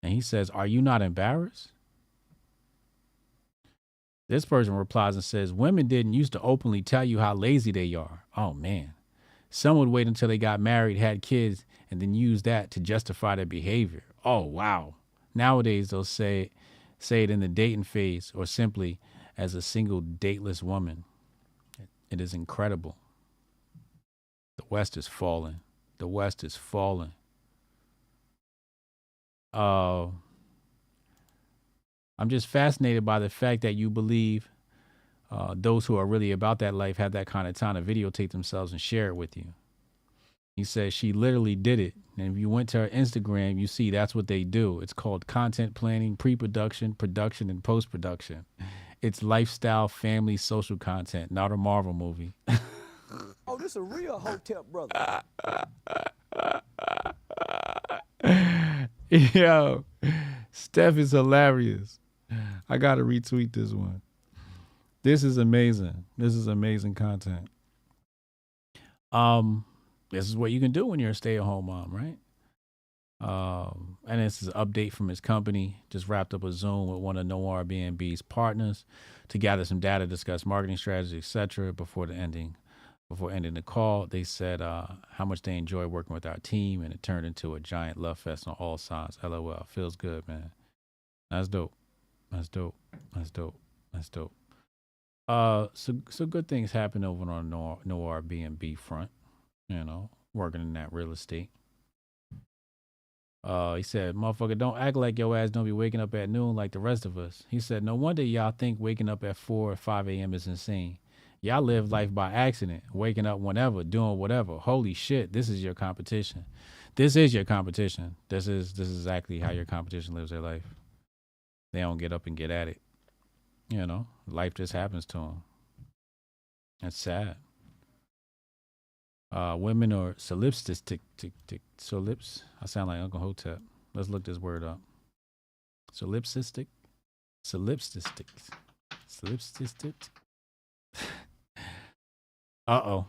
And he says, are you not embarrassed? This person replies and says, women didn't used to openly tell you how lazy they are. Oh, man. Some would wait until they got married, had kids, and then use that to justify their behavior. Oh, wow. Nowadays, they'll say it in the dating phase or simply as a single dateless woman. It is incredible. The West is falling. The West is falling. I'm just fascinated by the fact that you believe those who are really about that life have that kind of time to videotape themselves and share it with you. He says she literally did it. And if you went to her Instagram, you see that's what they do. It's called content planning, pre-production, production, and post-production. It's lifestyle, family, social content, not a Marvel movie. Oh, this a real Hotep brother. Yo, Steph is hilarious. I got to retweet this one. This is amazing. This is amazing content. This is what you can do when you're a stay-at-home mom, right? And this is an update from his company. Just wrapped up a Zoom with one of Noir B&B's partners to gather some data, discuss marketing strategy, etc. Before ending the call, they said how much they enjoy working with our team, and it turned into a giant love fest on all sides. LOL. Feels good, man. That's dope. That's dope. That's dope. That's dope. So good things happen over on Noir B&B front. You know, working in that real estate. He said, motherfucker, don't act like your ass don't be waking up at noon like the rest of us. He said, no wonder y'all think waking up at 4 or 5 a.m. is insane. Y'all live life by accident, waking up whenever, doing whatever. Holy shit, this is your competition. This is your competition. This is exactly how your competition lives their life. They don't get up and get at it. You know, life just happens to them. That's sad. Women are solipsistic. Solips. I sound like Uncle Hotep. Let's look this word up. Solipsistic. Uh-oh.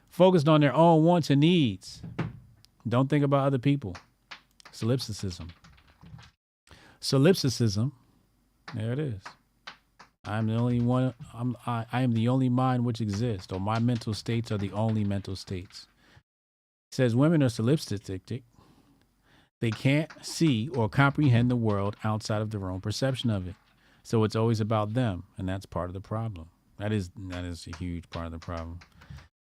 Focused on their own wants and needs. Don't think about other people. Solipsism. There it is. I am the only one. I am the only mind which exists, or my mental states are the only mental states. It says women are solipsistic. They can't see or comprehend the world outside of their own perception of it. So it's always about them, and that's part of the problem. That is a huge part of the problem.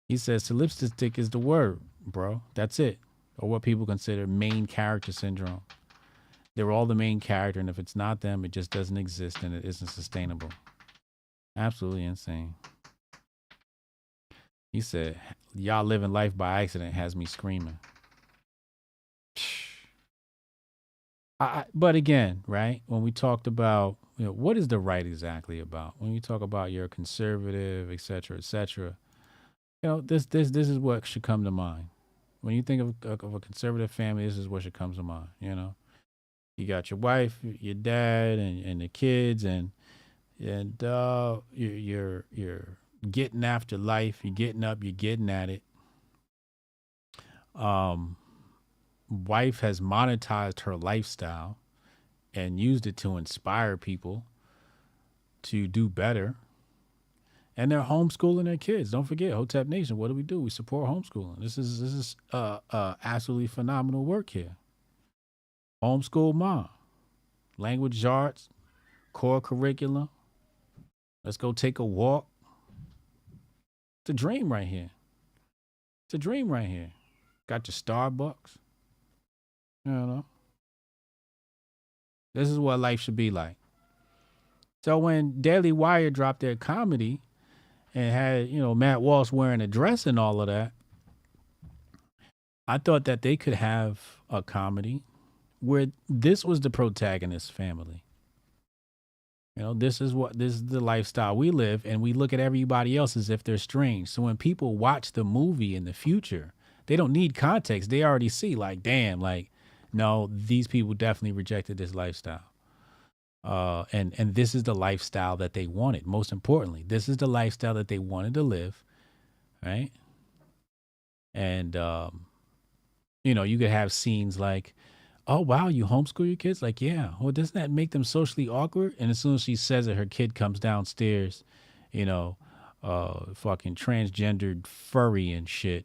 He says solipsistic is the word, bro. That's it. Or what people consider main character syndrome. They're all the main character, and if it's not them, it just doesn't exist, and it isn't sustainable. Absolutely insane. He said, y'all living life by accident has me screaming. But again, right, when we talked about, you know, what is the right exactly about? When you talk about you're conservative, et cetera, you know, this is what should come to mind. When you think of a conservative family, this is what should come to mind, you know? You got your wife, your dad, and the kids, and you're getting after life. You're getting up. You're getting at it. Wife has monetized her lifestyle and used it to inspire people to do better. And they're homeschooling their kids. Don't forget, Hotep Nation. What do? We support homeschooling. This is absolutely phenomenal work here. Homeschool mom, language arts, core curriculum. Let's go take a walk. It's a dream right here. Got your Starbucks. You know. This is what life should be like. So when Daily Wire dropped their comedy and had, you know, Matt Walsh wearing a dress and all of that, I thought that they could have a comedy where this was the protagonist's family. You know, this is the lifestyle we live, and we look at everybody else as if they're strange. So when people watch the movie in the future, they don't need context. They already see, like, damn, like, no, these people definitely rejected this lifestyle. And this is the lifestyle that they wanted. Most importantly, this is the lifestyle that they wanted to live, right? And, you know, you could have scenes like, oh, wow, you homeschool your kids? Like, yeah. Well, doesn't that make them socially awkward? And as soon as she says it, her kid comes downstairs, you know, fucking transgendered furry and shit.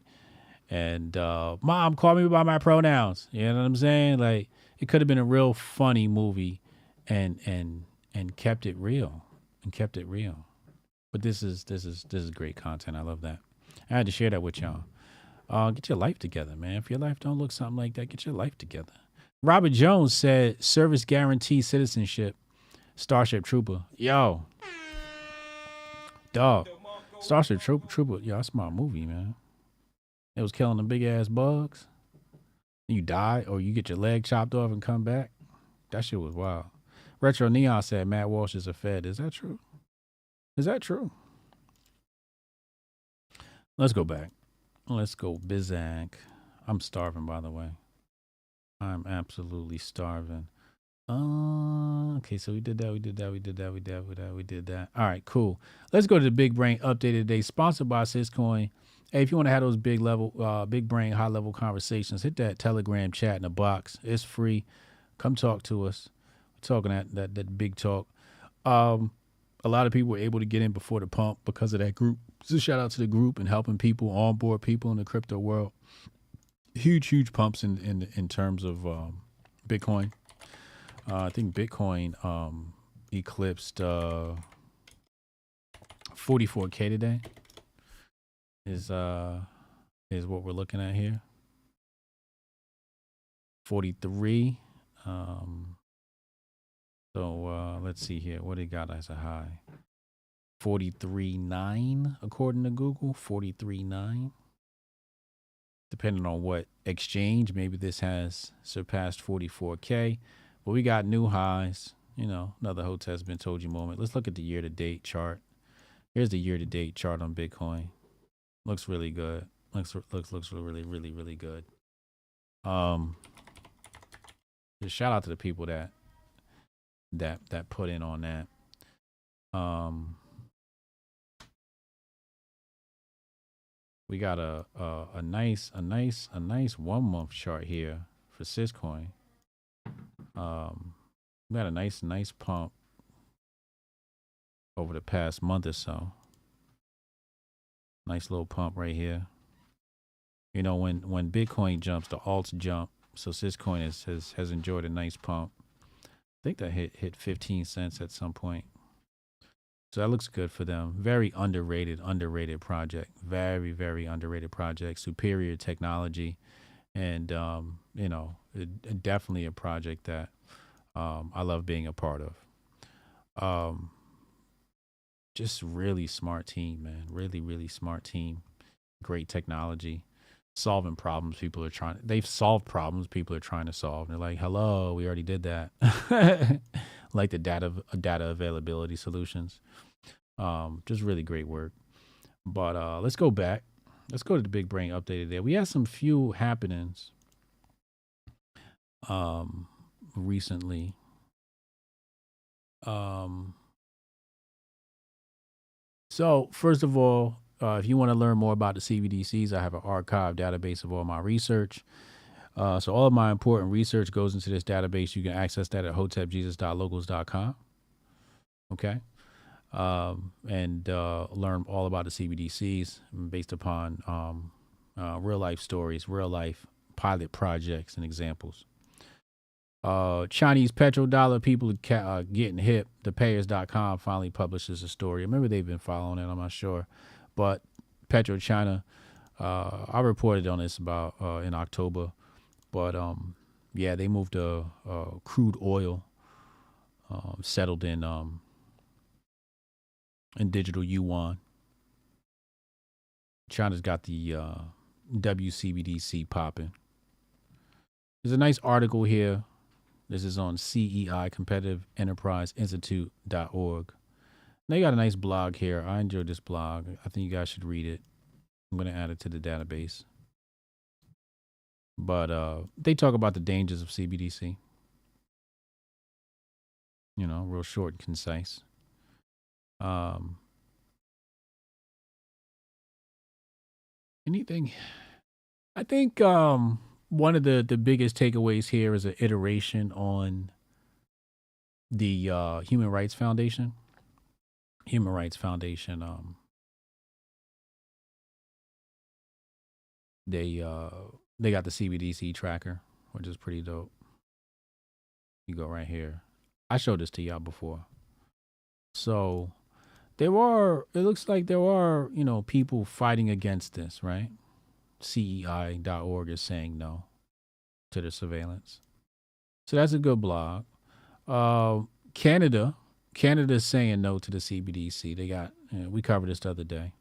And, Mom, call me by my pronouns. You know what I'm saying? Like, it could have been a real funny movie and kept it real. But this is great content. I love that. I had to share that with y'all. Get your life together, man. If your life don't look something like that, get your life together. Robert Jones said, service guarantee citizenship. Starship Trooper. Yo. Dog. Starship Trooper. Yo, that's my movie, man. It was killing them big-ass bugs. You die or you get your leg chopped off and come back. That shit was wild. Retro Neon said Matt Walsh is a Fed. Is that true? Is that true? Let's go back. Let's go Bizak. I'm starving, by the way. I'm absolutely starving. Okay, so we did that. All right, cool. Let's go to the Big Brain Update today, sponsored by Syscoin. Hey, if you want to have those big brain, high level conversations, hit that Telegram chat in the box. It's free. Come talk to us. We're talking that big talk. A lot of people were able to get in before the pump because of that group. So shout out to the group and helping people onboard people in the crypto world. Huge pumps in terms of Bitcoin. I think Bitcoin eclipsed 44K today. Is what we're looking at here. 43. So let's see here. What it got as a high? 43.9 according to Google. 43.9. Depending on what exchange, maybe this has surpassed 44K. But we got new highs. You know, another Hotep's been told you moment. Let's look at the year-to-date chart. Here's the year-to-date chart on Bitcoin. Looks really good. Looks really good. Just shout out to the people that put in on that. We got a nice 1 month chart here for Syscoin. We got a nice pump over the past month or so. Nice little pump right here. You know, when Bitcoin jumps, the alts jump. So Syscoin has enjoyed a nice pump. I think that hit 15 cents at some point. So that looks good for them. Very underrated project. Very underrated project. Superior technology. And, you know, definitely a project that I love being a part of. Just really smart team, man. Really smart team. Great technology. Solving problems they've solved problems people are trying to solve. They're like, hello, we already did that. Like the data availability solutions. Just really great work. But let's go back. Let's go to the Big Brain Update today. We had some few happenings recently. So first of all, if you want to learn more about the CBDCs, I have an archived database of all my research. So all of my important research goes into this database. You can access that at hotepjesus.locals.com. Okay. And learn all about the CBDCs based upon real life stories, real life pilot projects and examples. Chinese petrodollar people getting hip. Thepayers.com finally publishes a story. Remember, they've been following it. I'm not sure. But PetroChina, I reported on this about in October. But, yeah, they moved crude oil settled in digital yuan. China's got the WCBDC popping. There's a nice article here. This is on CEI, Competitive Enterprise Institute.org. They got a nice blog here. I enjoyed this blog. I think you guys should read it. I'm going to add it to the database. But they talk about the dangers of CBDC. You know, real short and concise. Anything? I think one of the biggest takeaways here is an iteration on the Human Rights Foundation. Human Rights Foundation. They got the CBDC tracker, which is pretty dope. You go right here. I showed this to y'all before. So it looks like there are, you know, people fighting against this, right? CEI.org is saying no to the surveillance. So that's a good blog. Canada is saying no to the CBDC. They got, we covered this the other day,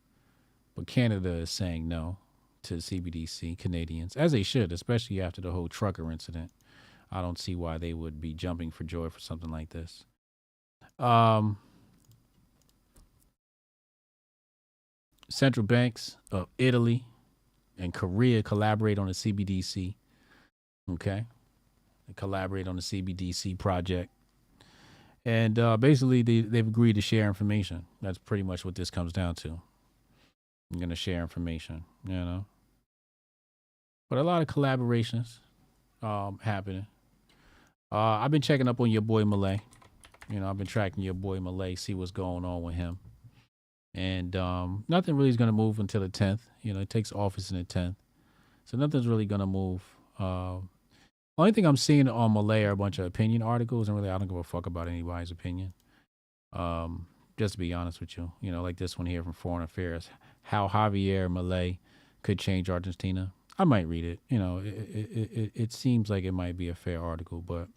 but Canada is saying no to the CBDC, Canadians, as they should, especially after the whole trucker incident. I don't see why they would be jumping for joy for something like this. Central banks of Italy and Korea collaborate on the CBDC. Okay. They collaborate on the CBDC project. And basically, they've agreed to share information. That's pretty much what this comes down to. I'm going to share information, But a lot of collaborations happening. I've been checking up on your boy Malay. I've been tracking your boy Malay, see what's going on with him. And nothing really is going to move until the 10th. It takes office in the 10th. So nothing's really going to move. Only thing I'm seeing on Malay are a bunch of opinion articles, and really I don't give a fuck about anybody's opinion. Just to be honest with you, like this one here from Foreign Affairs, how Javier Malay could change Argentina. I might read it. It seems like it might be a fair article, but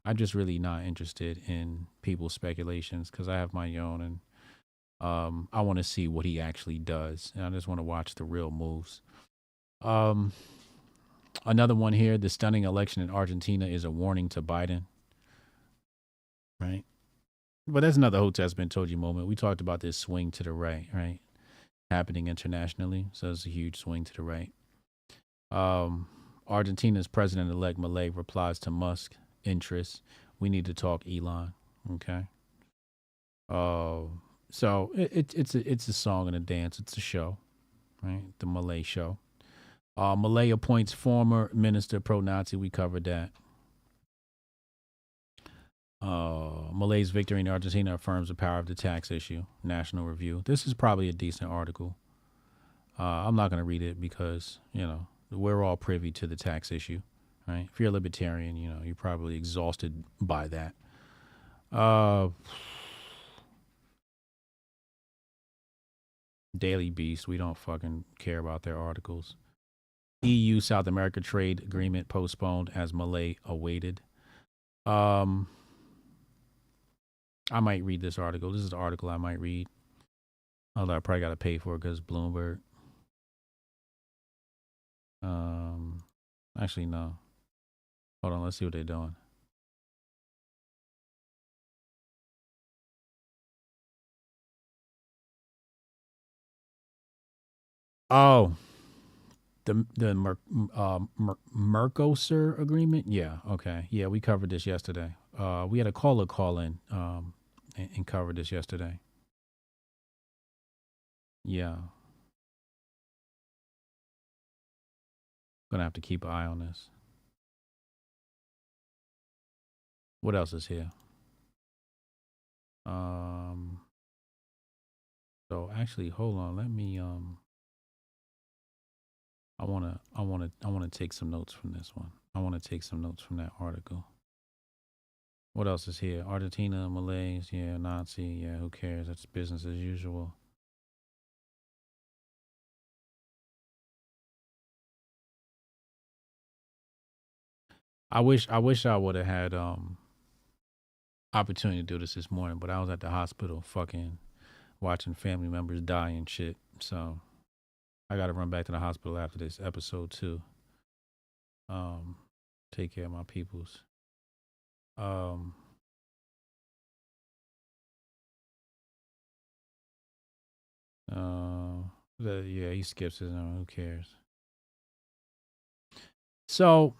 I'm just really not interested in people's speculations because I have my own, and I want to see what he actually does, and I just want to watch the real moves. Another one here, the stunning election in Argentina is a warning to Biden. Right? But that's another Hotep's been told you moment. We talked about this swing to the right, right? Happening internationally. So it's a huge swing to the right. Argentina's president-elect Milei replies to Musk interests. We need to talk Elon. Okay. So it's a song and a dance. It's a show, right? The Milei show. Milei appoints former minister pro-Nazi. We covered that. Milei's victory in Argentina affirms the power of the tax issue. National Review. This is probably a decent article. I'm not going to read it because, we're all privy to the tax issue, right? If you're a libertarian, you're probably exhausted by that. Daily Beast, we don't fucking care about their articles. EU South America trade agreement postponed as Milei awaited. I might read this article. This is the article I might read. Although I probably got to pay for it because Bloomberg. Actually, no. Hold on, let's see what they're doing. Oh, the Mercosur agreement? Yeah, okay. Yeah, we covered this yesterday. We had a caller call in and covered this yesterday. Yeah. Gonna have to keep an eye on this. What else is here? So actually, hold on. Let me I wanna take some notes from this one. I wanna take some notes from that article. What else is here? Argentina, Malays, yeah, Nazi, yeah, who cares? That's business as usual. I wish I would have had opportunity to do this morning, but I was at the hospital fucking watching family members die and shit. So I gotta run back to the hospital after this episode too. Take care of my peoples. Yeah, he skips his own. Who cares? So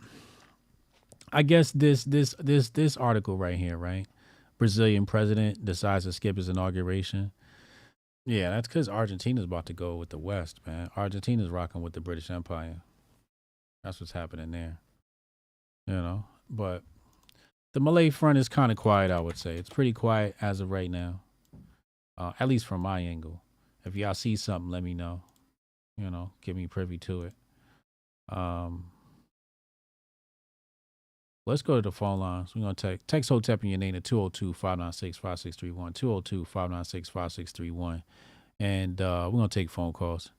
I guess this article right here, right? Brazilian president decides to skip his inauguration. Yeah, that's because Argentina's about to go with the West, man. Argentina's rocking with the British Empire. That's what's happening there. But the Malay front is kind of quiet, I would say. It's pretty quiet as of right now. At least from my angle. If y'all see something, let me know. Get me privy to it. Let's go to the phone lines. We're going to text Hotep in your name at 202-596-5631, 202-596-5631. And we're going to take phone calls.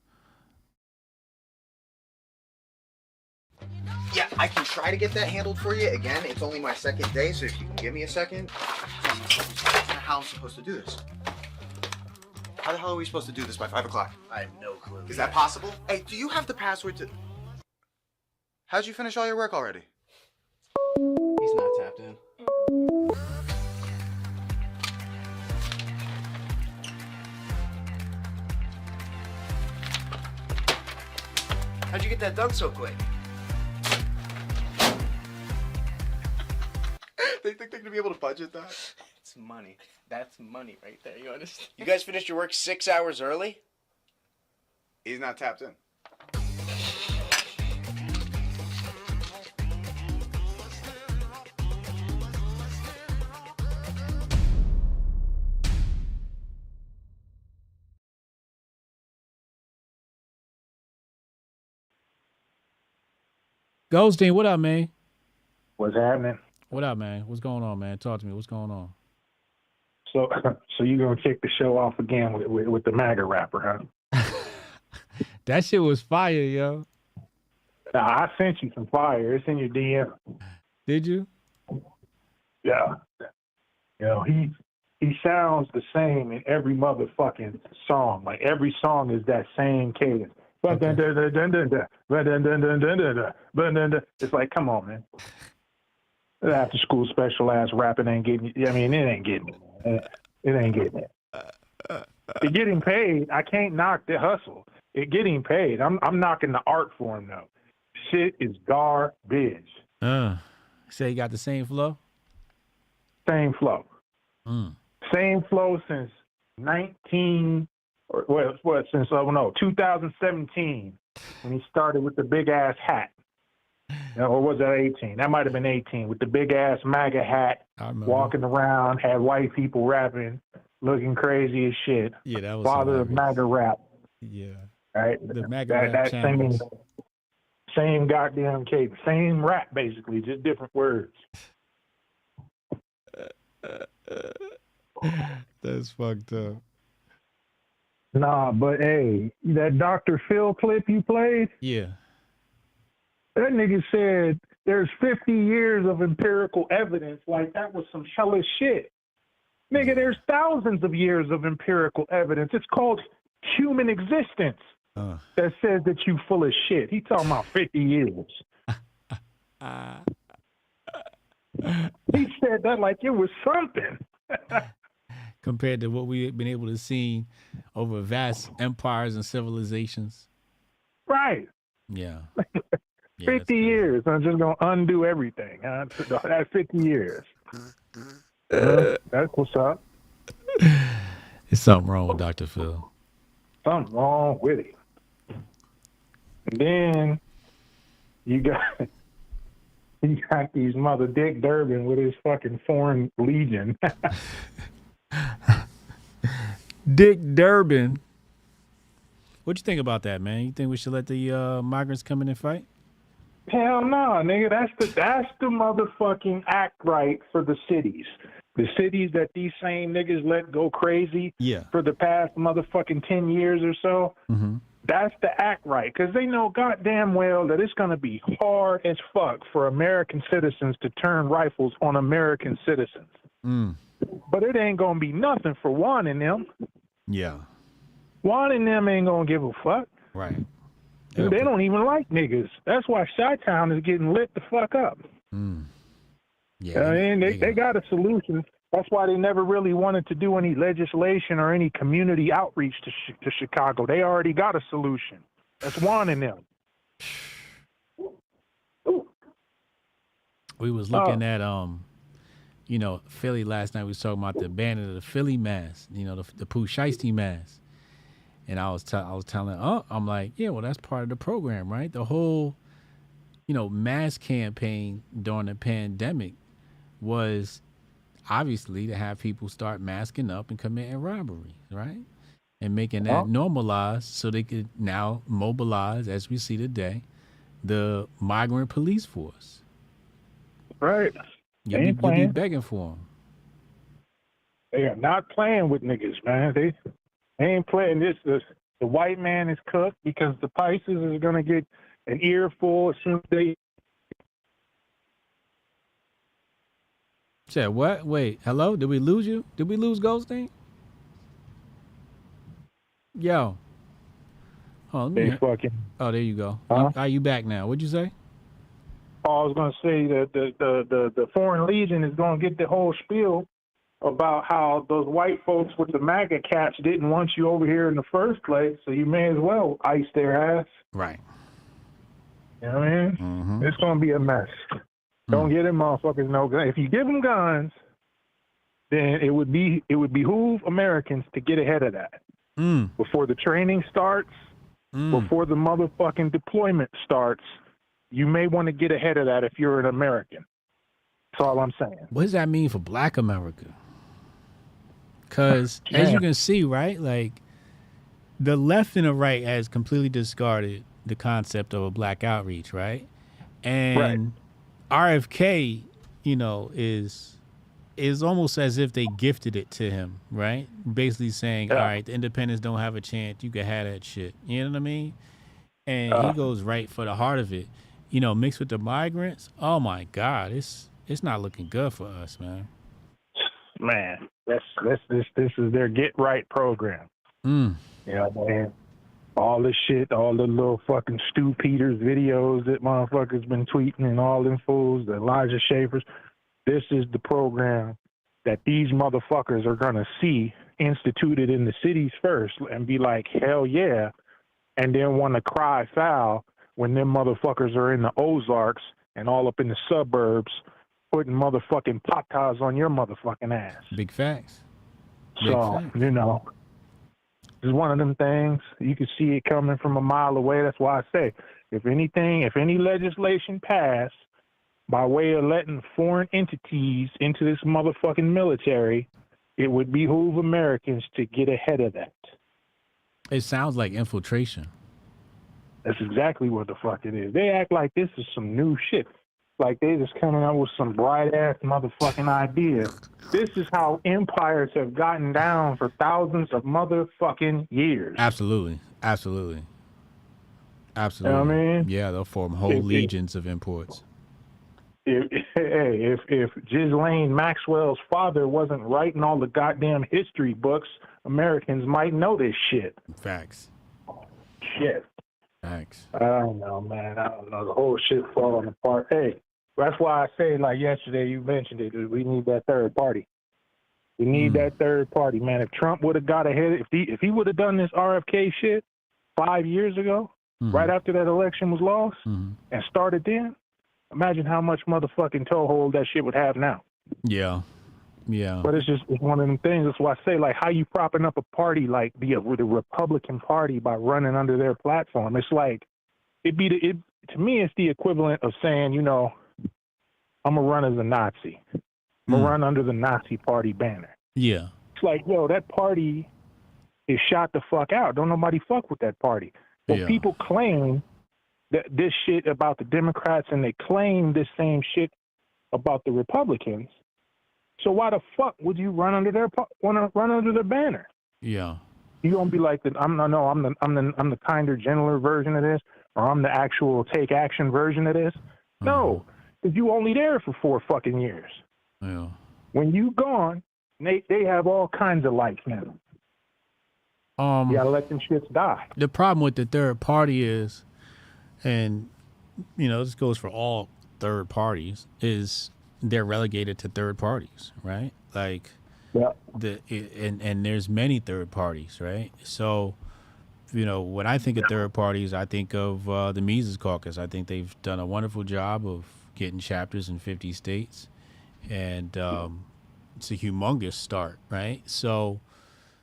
Yeah, I can try to get that handled for you. Again, it's only my second day, so if you can give me a second. How I'm supposed to do this? How the hell are we supposed to do this by 5 o'clock? I have no clue. Is that possible? Hey, do you have the password to... How'd you finish all your work already? He's not tapped in. How'd you get that done so quick? They think they're gonna be able to budget that? It's money. That's money right there. You understand? You guys finished your work 6 hours early? He's not tapped in. Goldstein, what up, man? What's happening? What up, man? What's going on, man? Talk to me. What's going on? So you gonna kick the show off again with the MAGA rapper, huh? That shit was fire, yo. Nah, I sent you some fire. It's in your DM. Did you? Yeah. You know, he sounds the same in every motherfucking song. Like every song is that same cadence. Okay. It's like, come on, man. After school special ass rapping ain't getting it. I mean, it ain't getting it. It ain't getting it. It getting paid. I can't knock the hustle. It getting paid. I'm knocking the art form though. Shit is garbage. Say you got the same flow? Same flow. Same flow since 2017 when he started with the big ass hat. Or was that 18? That might have been 18 with the big ass MAGA hat, walking around, had white people rapping, looking crazy as shit. Yeah, that was father of MAGA rap. Yeah. Right? The MAGA rap same goddamn cadence, same rap basically, just different words. That's fucked up. Nah, but hey, that Dr. Phil clip you played? Yeah. That nigga said there's 50 years of empirical evidence. Like, that was some hellish shit. Nigga, there's thousands of years of empirical evidence. It's called human existence that says that you full of shit. He talking about 50 years. He said that like it was something. Compared to what we've been able to see over vast empires and civilizations. Right. Yeah. 50 years. I'm just going to undo everything. Huh? That's 50 years. That's what's up. There's something wrong with Dr. Phil. Something wrong with it. And then you got these mother Dick Durbin with his fucking foreign legion. Dick Durbin. What you think about that, man? You think we should let the migrants come in and fight? Hell no, nigga. That's the motherfucking act right for the cities. The cities that these same niggas let go crazy for the past motherfucking 10 years or so. Mm-hmm. That's the act right, because they know goddamn well that it's going to be hard as fuck for American citizens to turn rifles on American citizens. But it ain't going to be nothing for Juan and them. Yeah. Juan and them ain't going to give a fuck. Right. They don't even like niggas. That's why Chi-Town is getting lit the fuck up. Yeah. I mean, they got a solution. That's why they never really wanted to do any legislation or any community outreach to Chicago. They already got a solution. That's Juan and them. We was looking at Philly last night. We was talking about the banning of the Philly mass, the Pooh Shiesty mass. And I was telling I'm like, yeah, well, that's part of the program, right? The whole, mass campaign during the pandemic was obviously to have people start masking up and committing robberies, right? And making that normalized so they could now mobilize, as we see today, the migrant police force. Right. You'll be begging for them. They are not playing with niggas, man. They ain't playing this. The white man is cooked because the Pisces is going to get an earful as soon as they Said what? Wait, hello? Did we lose you? Did we lose Goldstein? Yo. Oh, let me oh, there you go. Are you back now? What'd you say? Oh, I was going to say that the Foreign Legion is going to get the whole spiel about how those white folks with the MAGA caps didn't want you over here in the first place, so you may as well ice their ass. Right. You know what I mean? Mm-hmm. It's going to be a mess. Don't get them motherfuckers no guns. If you give them guns, then it would behoove Americans to get ahead of that. Before the training starts, before the motherfucking deployment starts, you may want to get ahead of that if you're an American. That's all I'm saying. What does that mean for Black America? Because as you can see, right, like the left and the right has completely discarded the concept of a black outreach, right? And RFK, you know, is almost as if they gifted it to him, right? Basically saying, all right, the independents don't have a chance. You can have that shit. You know what I mean? And he goes right for the heart of it. You know, mixed with the migrants. Oh my God, it's not looking good for us, man. Man, this is their get right program. You know, man. All this shit, all the little fucking Stu Peters videos that motherfuckers been tweeting and all them fools, the Elijah Schafers. This is the program that these motherfuckers are going to see instituted in the cities first and be like, hell yeah, and then want to cry foul when them motherfuckers are in the Ozarks and all up in the suburbs putting motherfucking patas on your motherfucking ass. Big facts. So, you know, it's one of them things. You can see it coming from a mile away. That's why I say, if any legislation passed by way of letting foreign entities into this motherfucking military, it would behoove Americans to get ahead of that. It sounds like infiltration. That's exactly what the fuck it is. They act like this is some new shit. Like they just coming up with some bright-ass motherfucking idea. This is how empires have gotten down for thousands of motherfucking years. Absolutely. Absolutely. Absolutely. You know what I mean? Yeah, they'll form whole legions of imports. If Ghislaine Maxwell's father wasn't writing all the goddamn history books, Americans might know this shit. Facts. Shit. Thanks. I don't know, man. I don't know. The whole shit falling apart. Hey, that's why I say, like yesterday, you mentioned it. We need that third party. We need that third party, man. If Trump would have got ahead, if he would have done this RFK shit 5 years ago, right after that election was lost, and started then, imagine how much motherfucking toehold that shit would have now. Yeah. Yeah. But it's one of them things. That's why I say, like, how you propping up a party like the Republican Party by running under their platform? It's like to me, it's the equivalent of saying, you know, I'm gonna run as a Nazi. I'm gonna run under the Nazi Party banner. Yeah. It's like, yo, that party is shot the fuck out. Don't nobody fuck with that party. But people claim that this shit about the Democrats, and they claim this same shit about the Republicans. So why the fuck would you run under their banner? Yeah. You gonna be like I'm the kinder, gentler version of this, or I'm the actual take action version of this? No, because you only there for 4 fucking years. Yeah. When you gone, they have all kinds of life now. You gotta let them shits die. The problem with the third party is, and you know, this goes for all third parties, is they're relegated to third parties, right? Like, and there's many third parties, right? So, you know, when I think of third parties, I think of the Mises Caucus. I think they've done a wonderful job of getting chapters in 50 states, and it's a humongous start, right? So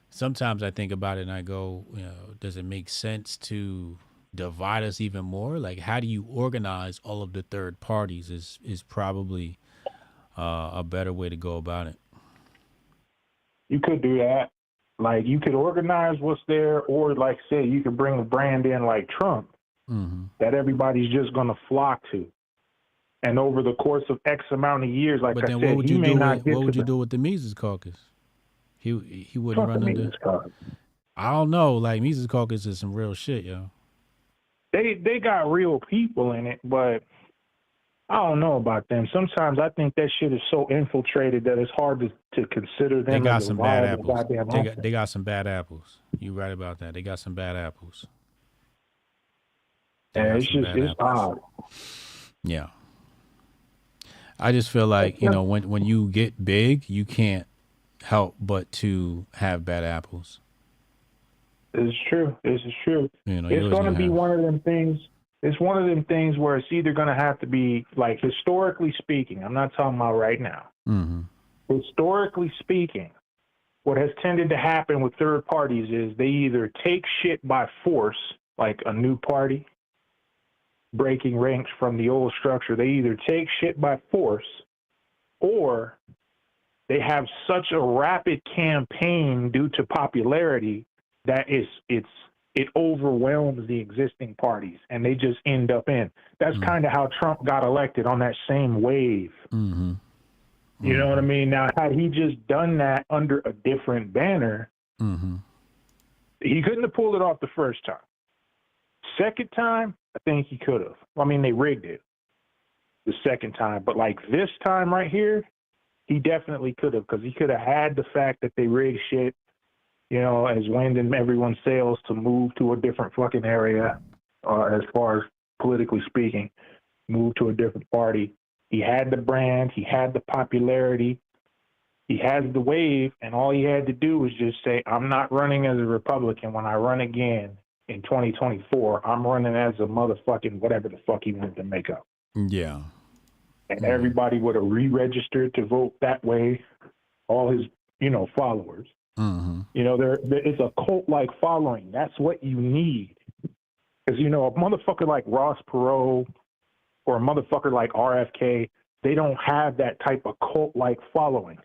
sometimes I think about it and I go, you know, does it make sense to divide us even more? Like, how do you organize all of the third parties is probably a better way to go about it. You could do that. Like, you could organize what's there, or like say, you could bring a brand in like Trump that everybody's just going to flock to. And over the course of X amount of years, like but I then said, what would you do? What would you do with the Mises Caucus? He wouldn't run under. I don't know. Like, Mises Caucus is some real shit, yo. They got real people in it, but I don't know about them. Sometimes I think that shit is so infiltrated that it's hard to consider them They got as a some bad viable apples. goddamn They option. got some bad apples. You right about that. They got some bad apples. They Yeah, got it's some just bad it's apples. odd. Yeah. I just feel like, you know, when you get big, you can't help but to have bad apples. It's true. This is true. You know, It's always going to gonna be have. one of them things. It's one of them things where it's either going to have to be, like, historically speaking, I'm not talking about right now. Mm-hmm. Historically speaking, what has tended to happen with third parties is they either take shit by force, like a new party, breaking ranks from the old structure. They either take shit by force, or they have such a rapid campaign due to popularity that it overwhelms the existing parties, and they just end up in. That's kind of how Trump got elected, on that same wave. Mm-hmm. You know what I mean? Now, had he just done that under a different banner, Mm-hmm. he couldn't have pulled it off the first time. Second time, I think he could have. I mean, they rigged it the second time, but like this time right here, he definitely could have, because he could have had the fact that they rigged shit, you know, as wind in everyone's sails to move to a different fucking area, as far as politically speaking, move to a different party. He had the brand, he had the popularity, he has the wave, and all he had to do was just say, I'm not running as a Republican. When I run again in 2024, I'm running as a motherfucking whatever the fuck he wanted to make up. Yeah. And everybody would have re-registered to vote that way, all his, you know, followers. Mm-hmm. You know, there is a cult-like following. That's what you need. Because, you know, a motherfucker like Ross Perot or a motherfucker like RFK, they don't have that type of cult-like following.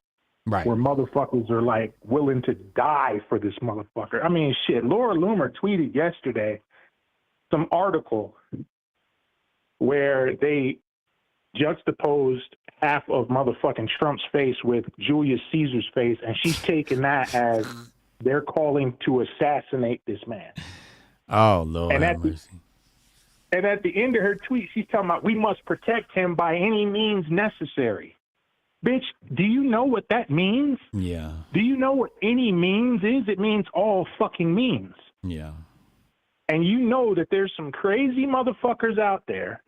Right. Where motherfuckers are, like, willing to die for this motherfucker. I mean, shit, Laura Loomer tweeted yesterday some article where they juxtaposed half of motherfucking Trump's face with Julius Caesar's face, and she's taking that as they're calling to assassinate this man. Oh, Lord And have mercy. And at the end of her tweet, she's talking about, we must protect him by any means necessary. Bitch, do you know what that means? Yeah. Do you know what any means is? It means all fucking means. Yeah. And you know that there's some crazy motherfuckers out there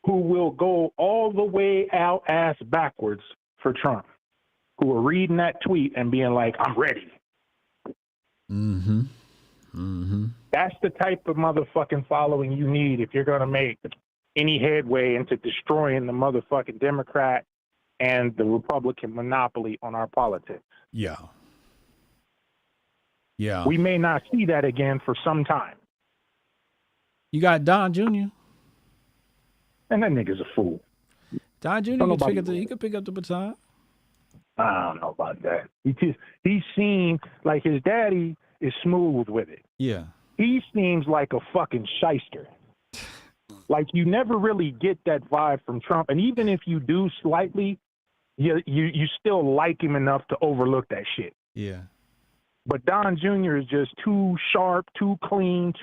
who will go all the way out ass backwards for Trump, who are reading that tweet and being like, I'm ready. Mm-hmm. Mm-hmm. That's the type of motherfucking following you need if you're going to make any headway into destroying the motherfucking Democrat and the Republican monopoly on our politics. Yeah. Yeah. We may not see that again for some time. You got Don Jr. And that nigga's a fool. Don Jr. He could pick up the baton. I don't know about that. He seems like his daddy is smooth with it. Yeah. He seems like a fucking shyster. Like, you never really get that vibe from Trump. And even if you do slightly, you still like him enough to overlook that shit. Yeah. But Don Jr. is just too sharp, too clean,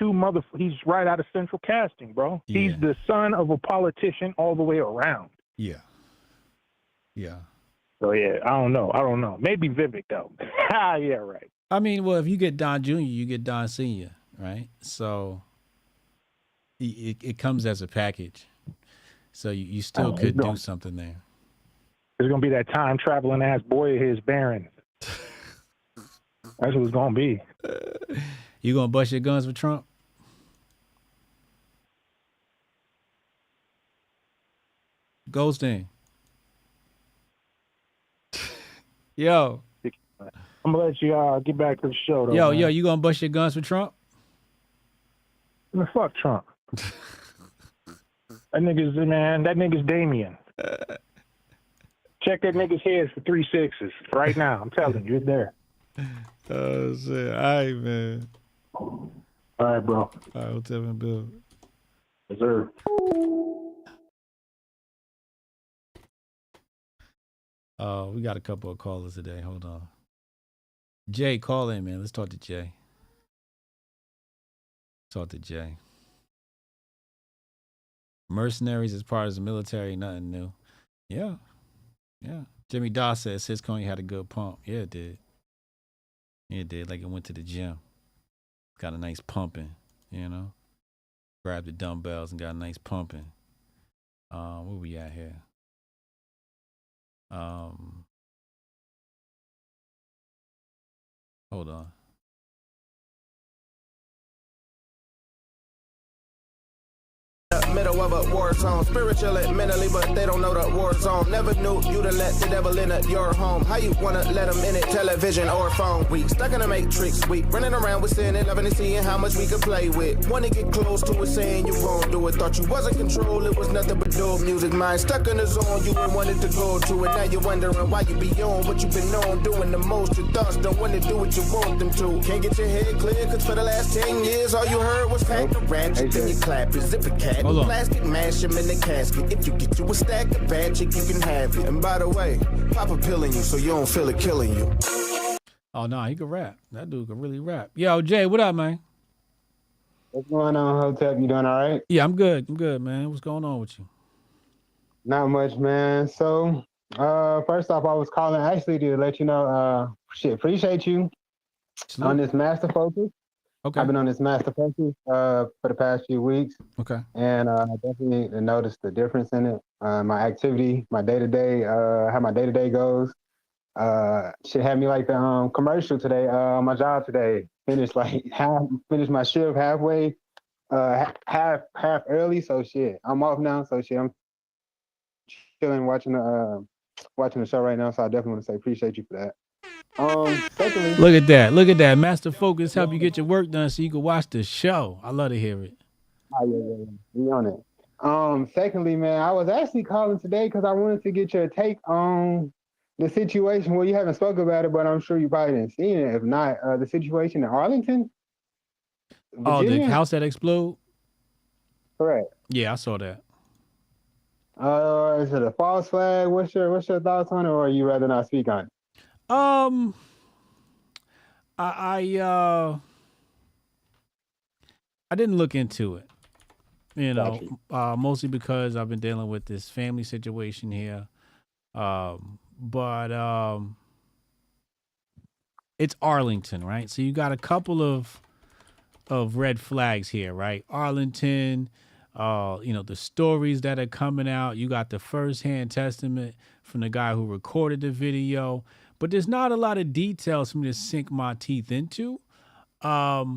he's right out of central casting, bro. Yeah. He's the son of a politician all the way around. Yeah. Yeah. So, yeah, I don't know. Maybe Vivek, though. Yeah, right. I mean, well, if you get Don Jr., you get Don Sr., right? So it comes as a package. So you still could do something there. There's going to be that time traveling ass boy of his Barron. That's what it's going to be. You going to bust your guns for Trump? Goldstein. Yo. I'm going to let you get back to the show, though. Yo, man. you going to bust your guns for Trump? Man, fuck Trump. That nigga's Damien. Check that nigga's head for 3 6s right now. I'm telling you, it's there. Oh, shit. All right, man. All right, bro. All right, what's up, man, Bill? Yes, sir. We got a couple of callers today. Hold on. Jay, call in, man. Let's talk to Jay. Talk to Jay. Mercenaries as part of the military, nothing new. Yeah. Jimmy Doss says his coin had a good pump. Yeah, it did. It did. Like it went to the gym. Got a nice pumping, Grabbed the dumbbells and got a nice pumping. Where we at here? Hold on. Middle of a war zone, spiritual and mentally, but they don't know the war zone. Never knew you to let the devil in your home. How you wanna let him in it? Television or phone? We stuck in a matrix. We running around with sin and loving and seeing how much we could play with. Wanna get close to it, saying you won't do it. Thought you was in control, it was nothing but dope music. Mind stuck in the zone, you ain't wanted to go to it. Now you're wondering why you be on what you been on, doing the most. Your thoughts don't wanna do what you want them to. Can't get your head clear, cause for the last 10 years, all you heard was pack the ratchet. Then you clap it, zip a cat. Plastic, mash him in the casket. If you get you a stack of magic, you can have it. And by the way, pop a pill in you so you don't feel it killing you. Oh, no, he can rap. That dude can really rap. Yo, Jay, what up, man? What's going on, Hotep? You doing all right? Yeah, I'm good, man. What's going on with you? Not much, man. So, first off, I was calling actually to let you know, appreciate you on this master focus. Okay. I've been on this master focus for the past few weeks. Okay. And I definitely noticed the difference in it. My activity, my day-to-day, how my day-to-day goes. Shit had me like the commercial today, my job today. Finished my shift halfway, half early. So shit, I'm off now. So shit, I'm chilling, watching the show right now. So I definitely want to say appreciate you for that. Secondly, Look at that. Master Focus help you get your work done so you can watch the show. I love to hear it. Oh, yeah. We on it. Secondly, man, I was actually calling today because I wanted to get your take on the situation. Well, you haven't spoke about it, but I'm sure you probably didn't see it. If not, the situation in Arlington, Virginia? Oh, the house that exploded? Correct. Yeah, I saw that. Is it a false flag? What's your thoughts on it, or you rather not speak on it? I didn't look into it, mostly because I've been dealing with this family situation here. But it's Arlington, right? So you got a couple of red flags here, right? Arlington, the stories that are coming out. You got the firsthand testament from the guy who recorded the video. But there's not a lot of details for me to sink my teeth into. But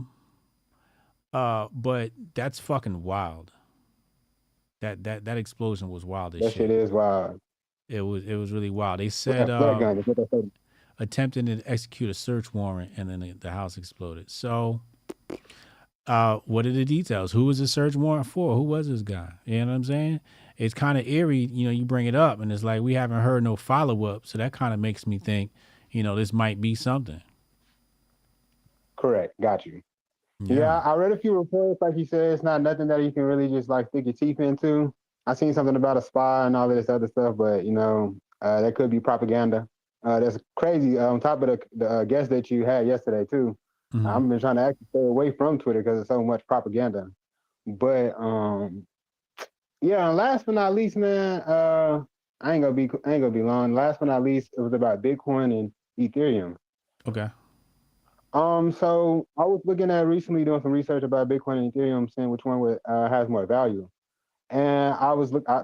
that's fucking wild. That explosion was wild as shit. That shit is wild. It was really wild. They said attempting to execute a search warrant and then the house exploded. So what are the details? Who was the search warrant for? Who was this guy? You know what I'm saying? It's kind of eerie, you bring it up and it's like we haven't heard no follow-up. So that kind of makes me think, this might be something. Correct. Got you. Yeah, I read a few reports. Like you said, it's not nothing that you can really just like stick your teeth into. I seen something about a spy and all of this other stuff, but that could be propaganda. That's crazy. On top of the guest that you had yesterday too. Mm-hmm. I've been trying to actually stay away from Twitter because there's so much propaganda. But yeah, and last but not least, man, I ain't gonna be long. Last but not least, it was about Bitcoin and Ethereum. Okay. So I was looking at recently doing some research about Bitcoin and Ethereum, seeing which one has more value. And I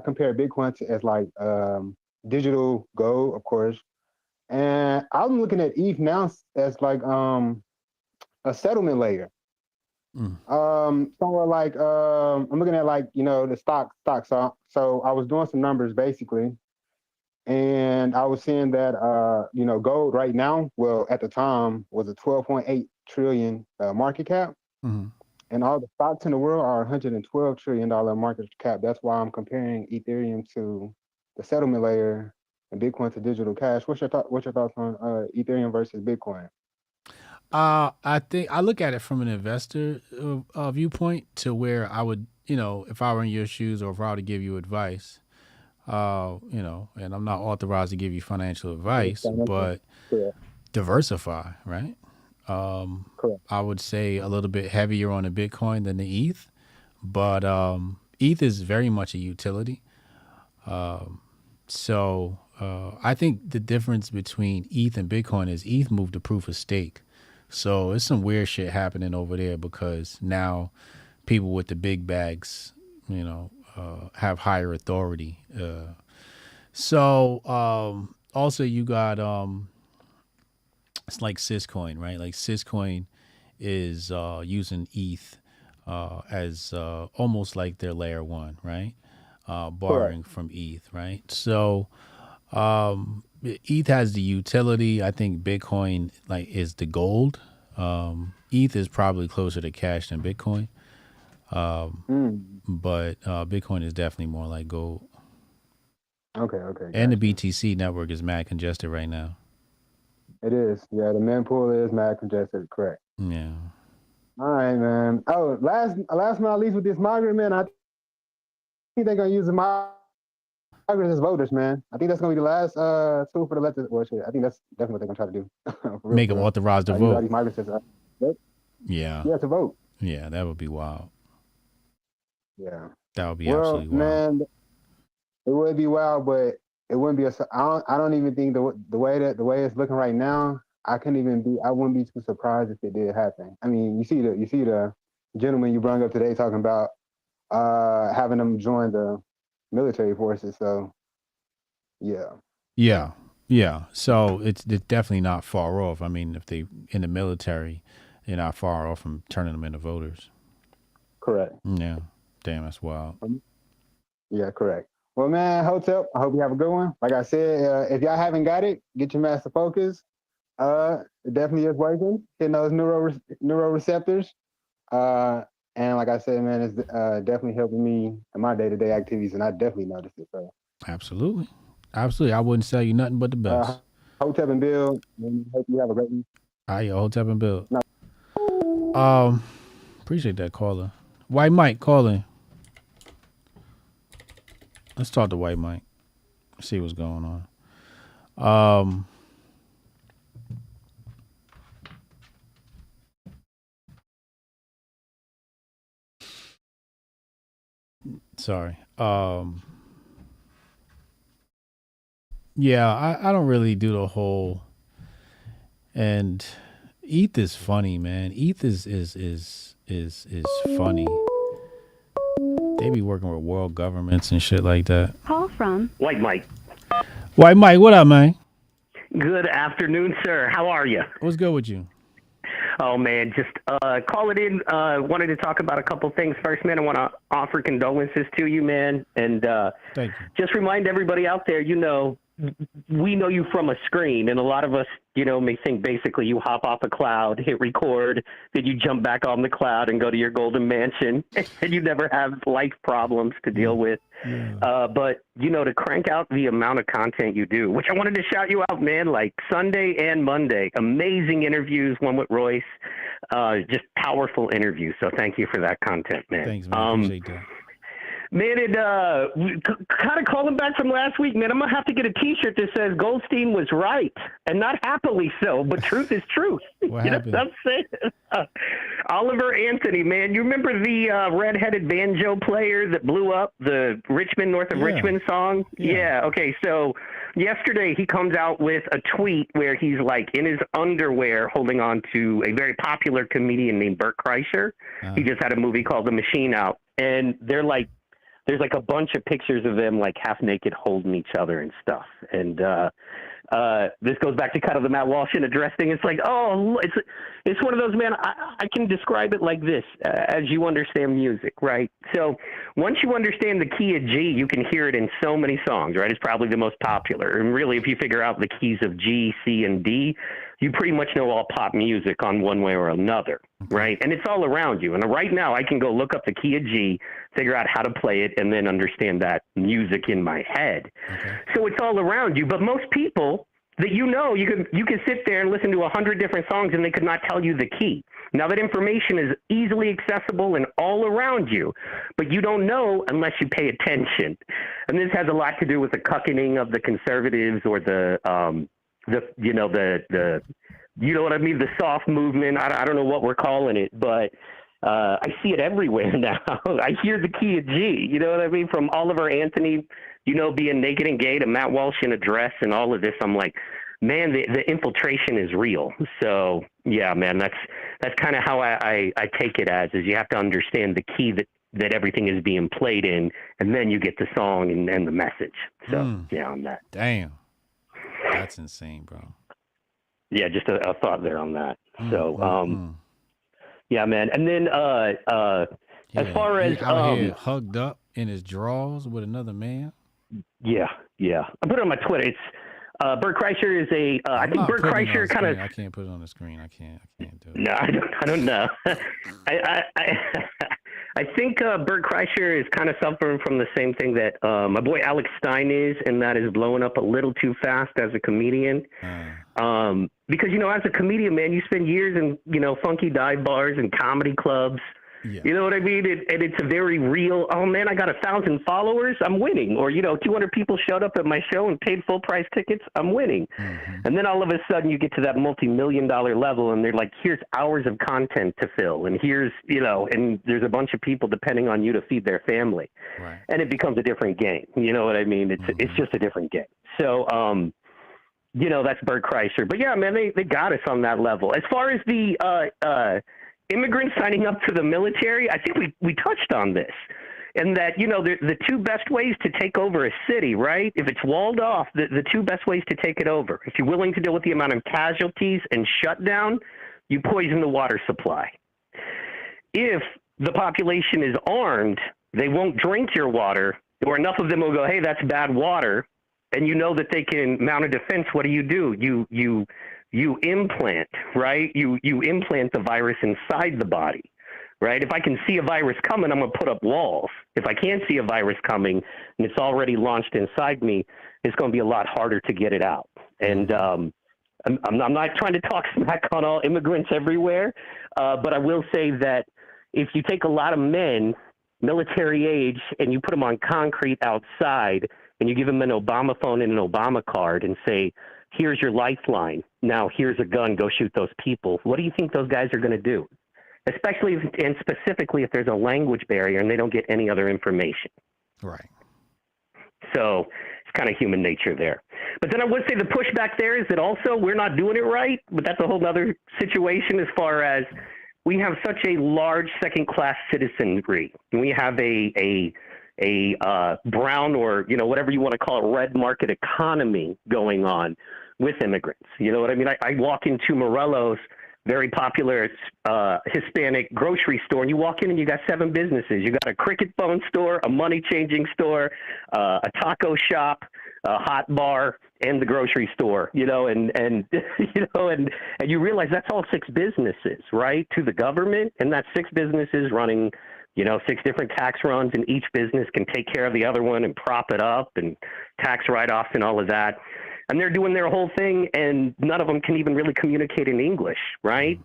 compared Bitcoin to as like digital gold, of course. And I'm looking at ETH now as like a settlement layer. Somewhere like I'm looking at like the stock. So I was doing some numbers basically, and I was seeing that gold right now, well at the time was a 12.8 trillion market cap, and all the stocks in the world are $112 trillion market cap. That's why I'm comparing Ethereum to the settlement layer and Bitcoin to digital cash. What's your thoughts on Ethereum versus Bitcoin? I think I look at it from an investor viewpoint to where I would, if I were in your shoes or if I were to give you advice, and I'm not authorized to give you financial advice, but diversify, right? I would say a little bit heavier on the Bitcoin than the ETH, but ETH is very much a utility. So I think the difference between ETH and Bitcoin is ETH moved to proof of stake. So it's some weird shit happening over there because now people with the big bags, have higher authority. Also you got it's like Syscoin, right? Like Syscoin is using ETH as almost like their layer one, right? Borrowing from ETH, right? So ETH has the utility. I think Bitcoin is the gold. ETH is probably closer to cash than Bitcoin. But Bitcoin is definitely more like gold. Okay. And the BTC network is mad congested right now. It is. Yeah, the mempool is mad congested. Correct. Yeah. All right, man. Oh, last but not least with this migrant, man, I think they're gonna use the migrants as voters, man. I think that's gonna be the last tool for the elected. Well, shit, I think that's definitely what they're gonna try to do. Make them authorized to vote. These migrants as, Yeah. Yeah, to vote. Yeah, that would be wild. Yeah. That would be absolutely wild. Man, it would be wild, but it wouldn't be I don't even think the way it's looking right now, I wouldn't be too surprised if it did happen. I mean, you see the gentleman you brought up today talking about having them join the military forces. So yeah. So it's definitely not far off. I mean, if they in the military, they're not far off from turning them into voters. Correct. Yeah. Damn, that's wild. Yeah, correct. Well, man, Hotep, I hope you have a good one. Like I said, if y'all haven't got it, get your master focus. It definitely is working, hitting those neuroreceptors. And like I said, man, it's definitely helping me in my day-to-day activities, and I definitely noticed it. So absolutely. I wouldn't sell you nothing but the best. Hotep and Bill, hope you have a great one. All right, Hotep and Bill. Appreciate that caller. White Mike calling. Let's talk to White Mike. See what's going on. Sorry. Yeah, I don't really do the whole. And ETH is funny, man. ETH is funny. They be working with world governments and shit like that. Call from White Mike. White Mike, what up, man? Good afternoon, sir. How are you? What's good with you? Oh, man, just calling in. Wanted to talk about a couple things. First, man, I want to offer condolences to you, man. And thank you. Just remind everybody out there, we know you from a screen, and a lot of us, may think basically you hop off a cloud, hit record, then you jump back on the cloud and go to your golden mansion, and you never have life problems to deal with. Yeah. But, to crank out the amount of content you do, which I wanted to shout you out, man, like Sunday and Monday, amazing interviews, one with Royce, just powerful interviews. So thank you for that content, man. Thanks, man. Appreciate that. Man, kind of calling back from last week, man, I'm going to have to get a T-shirt that says Goldstein was right, and not happily so, but truth is truth. What happened? Know what I'm saying? Oliver Anthony, man, you remember the redheaded banjo player that blew up, the Richmond, North of Richmond song? Yeah. Okay, so yesterday he comes out with a tweet where he's like in his underwear holding on to a very popular comedian named Bert Kreischer. He just had a movie called The Machine out, and there's like a bunch of pictures of them like half naked holding each other and stuff. And this goes back to kind of the Matt Walshin address thing. It's like, it's one of those, man, I can describe it like this, as you understand music, right? So once you understand the key of G, you can hear it in so many songs, right? It's probably the most popular. And really, if you figure out the keys of G, C, and D, you pretty much know all pop music on one way or another, right? And it's all around you. And right now, I can go look up the key of G, figure out how to play it, and then understand that music in my head. Okay. So it's all around you. But most people that you can sit there and listen to 100 different songs, and they could not tell you the key. Now, that information is easily accessible and all around you, but you don't know unless you pay attention. And this has a lot to do with the cuckening of the conservatives or the you know what I mean, the soft movement. I don't know what we're calling it, but I see it everywhere now. I hear the key of G, you know what I mean? From Oliver Anthony, being naked and gay, to Matt Walsh in a dress and all of this. I'm like, man, the infiltration is real. So yeah, man, that's kind of how I take it as, is you have to understand the key that everything is being played in, and then you get the song and the message. So yeah, on that. Damn. That's insane, bro. Yeah, just a thought there on that. So yeah, man. And then as far as out here hugged up in his drawers with another man. Yeah. I put it on my Twitter. It's Bert Kreischer is I think Bert Kreischer kind of. I can't put it on the screen. I can't do it. No, I don't know. I think Bert Kreischer is kind of suffering from the same thing that my boy Alex Stein is, and that is blowing up a little too fast as a comedian. Because, as a comedian, man, you spend years in, funky dive bars and comedy clubs. Yeah. You know what I mean? And it's a very real, oh, man, I got 1,000 followers, I'm winning. Or, 200 people showed up at my show and paid full price tickets, I'm winning. And then all of a sudden you get to that multi-million-dollar level and they're like, here's hours of content to fill. And here's, and there's a bunch of people depending on you to feed their family. Right. And it becomes a different game. You know what I mean? It's just a different game. So, that's Bert Kreischer. But yeah, man, they got us on that level. As far as the immigrants signing up to the military, I think we touched on this. And that, the two best ways to take over a city, right? If it's walled off, the two best ways to take it over. If you're willing to deal with the amount of casualties and shutdown, you poison the water supply. If the population is armed, they won't drink your water, or enough of them will go, hey, that's bad water. And that they can mount a defense. What do? You implant, right? You implant the virus inside the body, right? If I can see a virus coming, I'm going to put up walls. If I can't see a virus coming and it's already launched inside me, it's going to be a lot harder to get it out. And I'm not trying to talk smack on all immigrants everywhere, but I will say that if you take a lot of men, military age, and you put them on concrete outside, and you give them an Obama phone and an Obama card and say, here's your lifeline. Now here's a gun. Go shoot those people. What do you think those guys are going to do? Especially and specifically if there's a language barrier and they don't get any other information. Right. So it's kind of human nature there. But then I would say the pushback there is that also we're not doing it right, but that's a whole other situation as far as we have such a large second-class citizenry. We have a brown or, whatever you want to call it, red market economy going on with immigrants. You know what I mean? I walk into Morello's, very popular Hispanic grocery store, and you walk in and you got 7 businesses. You got a cricket phone store, a money changing store, a taco shop, a hot bar, and the grocery store, and you realize that's all 6 businesses, right, to the government, and that's 6 businesses running 6 different tax runs, and each business can take care of the other one and prop it up and tax write-offs and all of that. And they're doing their whole thing, and none of them can even really communicate in English, right?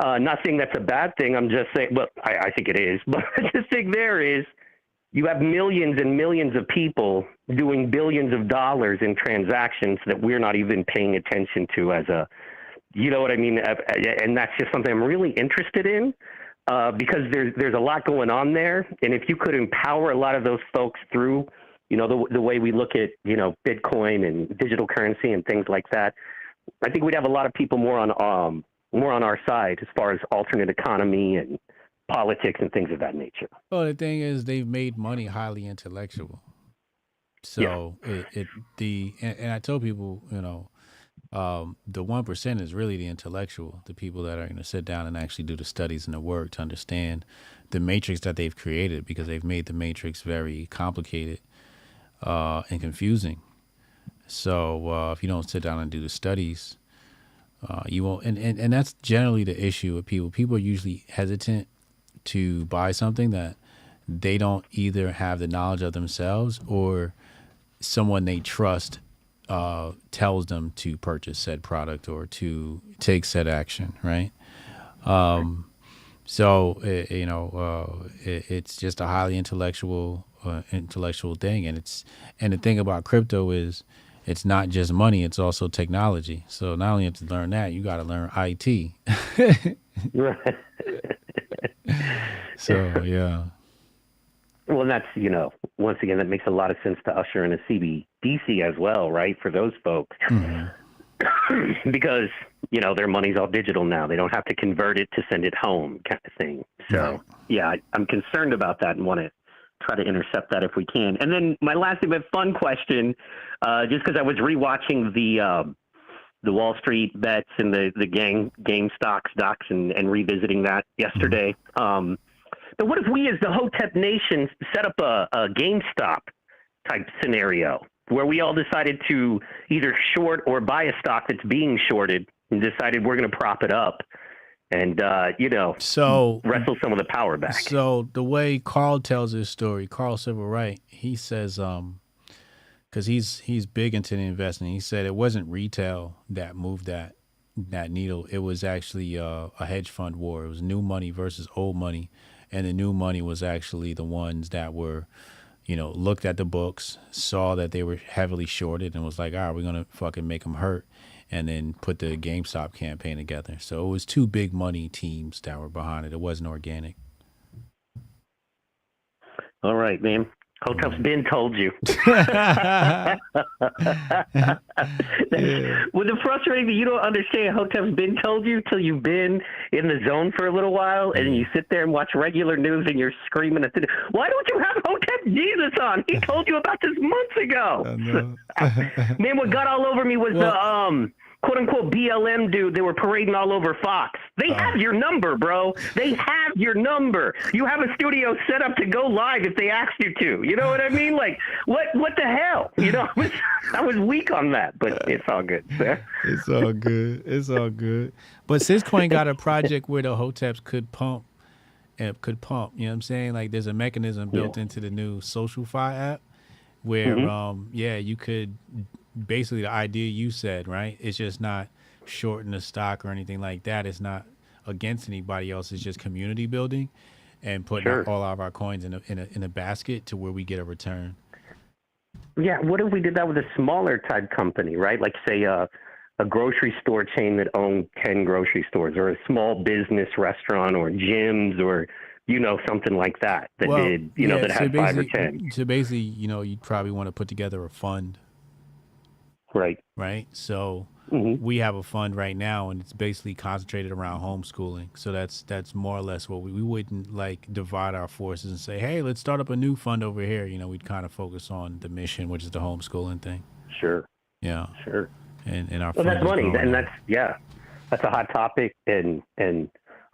Not saying that's a bad thing. I'm just saying, well, I think it is. But the thing there is you have millions and millions of people doing billions of dollars in transactions that we're not even paying attention to as a, you know what I mean? And that's just something I'm really interested in. Because there's a lot going on there, and if you could empower a lot of those folks through, the way we look at, Bitcoin and digital currency and things like that, I think we'd have a lot of people more on our side as far as alternate economy and politics and things of that nature. Well, the thing is, they've made money highly intellectual. So and I tell people, the 1% is really the intellectual, the people that are going to sit down and actually do the studies and the work to understand the matrix that they've created, because they've made the matrix very complicated and confusing. So if you don't sit down and do the studies, you won't. And that's generally the issue with people. People are usually hesitant to buy something that they don't either have the knowledge of themselves or someone they trust tells them to purchase said product or to take said action, right? So it's just a highly intellectual thing, and the thing about crypto is it's not just money; it's also technology. So not only have to learn that, you got to learn IT. Right. So yeah. Well, that's, once again, that makes a lot of sense to usher in a CBDC as well, right? For those folks. Because, their money's all digital now. They don't have to convert it to send it home kind of thing. So, yeah, I'm concerned about that and want to try to intercept that if we can. And then my last bit fun question, just because I was rewatching the Wall Street bets and the game stocks docs and revisiting that yesterday. But what if we as the Hotep Nation set up a GameStop type scenario where we all decided to either short or buy a stock that's being shorted and decided we're going to prop it up and, so wrestle some of the power back? So the way Carl tells his story, Carl Civil Right, he says, because he's big into the investing, he said it wasn't retail that moved that needle. It was actually a hedge fund war. It was new money versus old money. And the new money was actually the ones that were, looked at the books, saw that they were heavily shorted and was like, all right, we're going to fucking make them hurt. And then put the GameStop campaign together. So it was two big money teams that were behind it. It wasn't organic. All right, man. Hotep's been told you. Well, the frustrating thing, you don't understand Hotep's been told you till you've been in the zone for a little while, and you sit there and watch regular news and you're screaming at why don't you have Hotep Jesus on? He told you about this months ago. Man, what got all over me was the quote-unquote BLM dude. They were parading all over Fox. They have your number, bro. They have your number. You have a studio set up to go live if they ask you to. You know what I mean? Like, what the hell? I was weak on that, but it's all good, sir. It's all good. It's all good. But Syscoin got a project where the Hoteps could pump. You know what I'm saying? Like, there's a mechanism built into the new SocialFi app where, you could... Basically, the idea you said, right? It's just not shorting the stock or anything like that. It's not against anybody else. It's just community building and putting all of our coins in a basket to where we get a return. Yeah, what if we did that with a smaller type company, right? Like, say, a grocery store chain that owned 10 grocery stores, or a small business restaurant, or gyms, or something like that did that had 5 or 10. So basically, you'd probably want to put together a fund. Right. So we have a fund right now, and it's basically concentrated around homeschooling. So that's more or less what we wouldn't like divide our forces and say, hey, let's start up a new fund over here. We'd kind of focus on the mission, which is the homeschooling thing. Sure. Yeah. Sure. And our that's money, and that's a hot topic and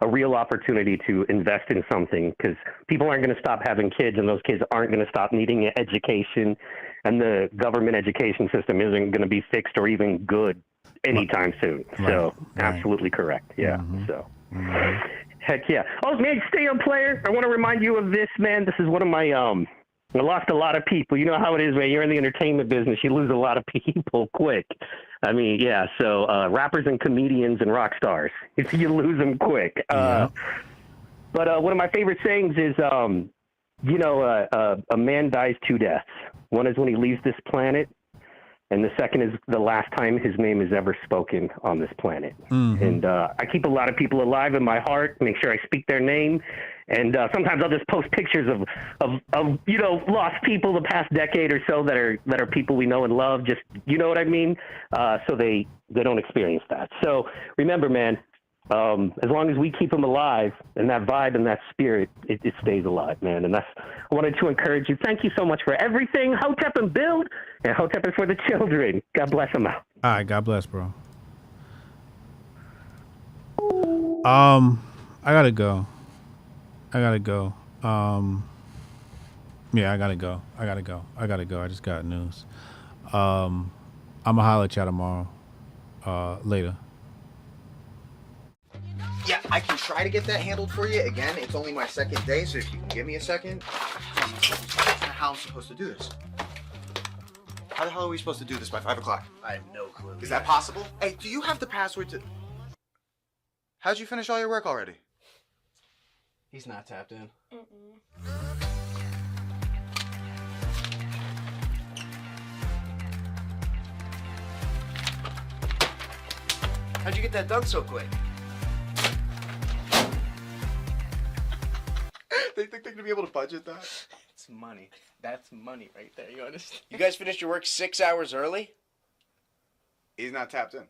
a real opportunity to invest in something, because people aren't going to stop having kids, and those kids aren't going to stop needing an education. And the government education system isn't going to be fixed or even good anytime soon. So absolutely correct. Yeah. So heck yeah. Oh man, stay on, player. I want to remind you of this, man. This is one of my I lost a lot of people. You know how it is, man. You're in the entertainment business. You lose a lot of people quick. I mean, yeah. So rappers and comedians and rock stars, you lose them quick. But one of my favorite sayings is, a man dies 2 deaths. One is when he leaves this planet, and the second is the last time his name is ever spoken on this planet. And I keep a lot of people alive in my heart, make sure I speak their name. And sometimes I'll just post pictures of lost people the past decade or so that are people we know and love, just, you know what I mean? So they don't experience that. So remember, man, as long as we keep them alive, and that vibe and that spirit, it stays alive, man. And I wanted to encourage you. Thank you so much for everything, Hotep and Build, and Hotep is for the children. God bless them out. All right, God bless, bro. I gotta go. Yeah, I gotta go. I just got news. I'm gonna holler at y'all tomorrow. Later. Yeah, I can try to get that handled for you. Again, it's only my second day, so if you can give me a second. How am I supposed to do this? How the hell are we supposed to do this by 5 o'clock? I have no clue. Is that possible? Hey, do you have the password to... How'd you finish all your work already? He's not tapped in. How'd you get that done so quick? think they're gonna be able to budget that? It's money. That's money right there. You understand? You guys finished your work 6 hours early? He's not tapped in.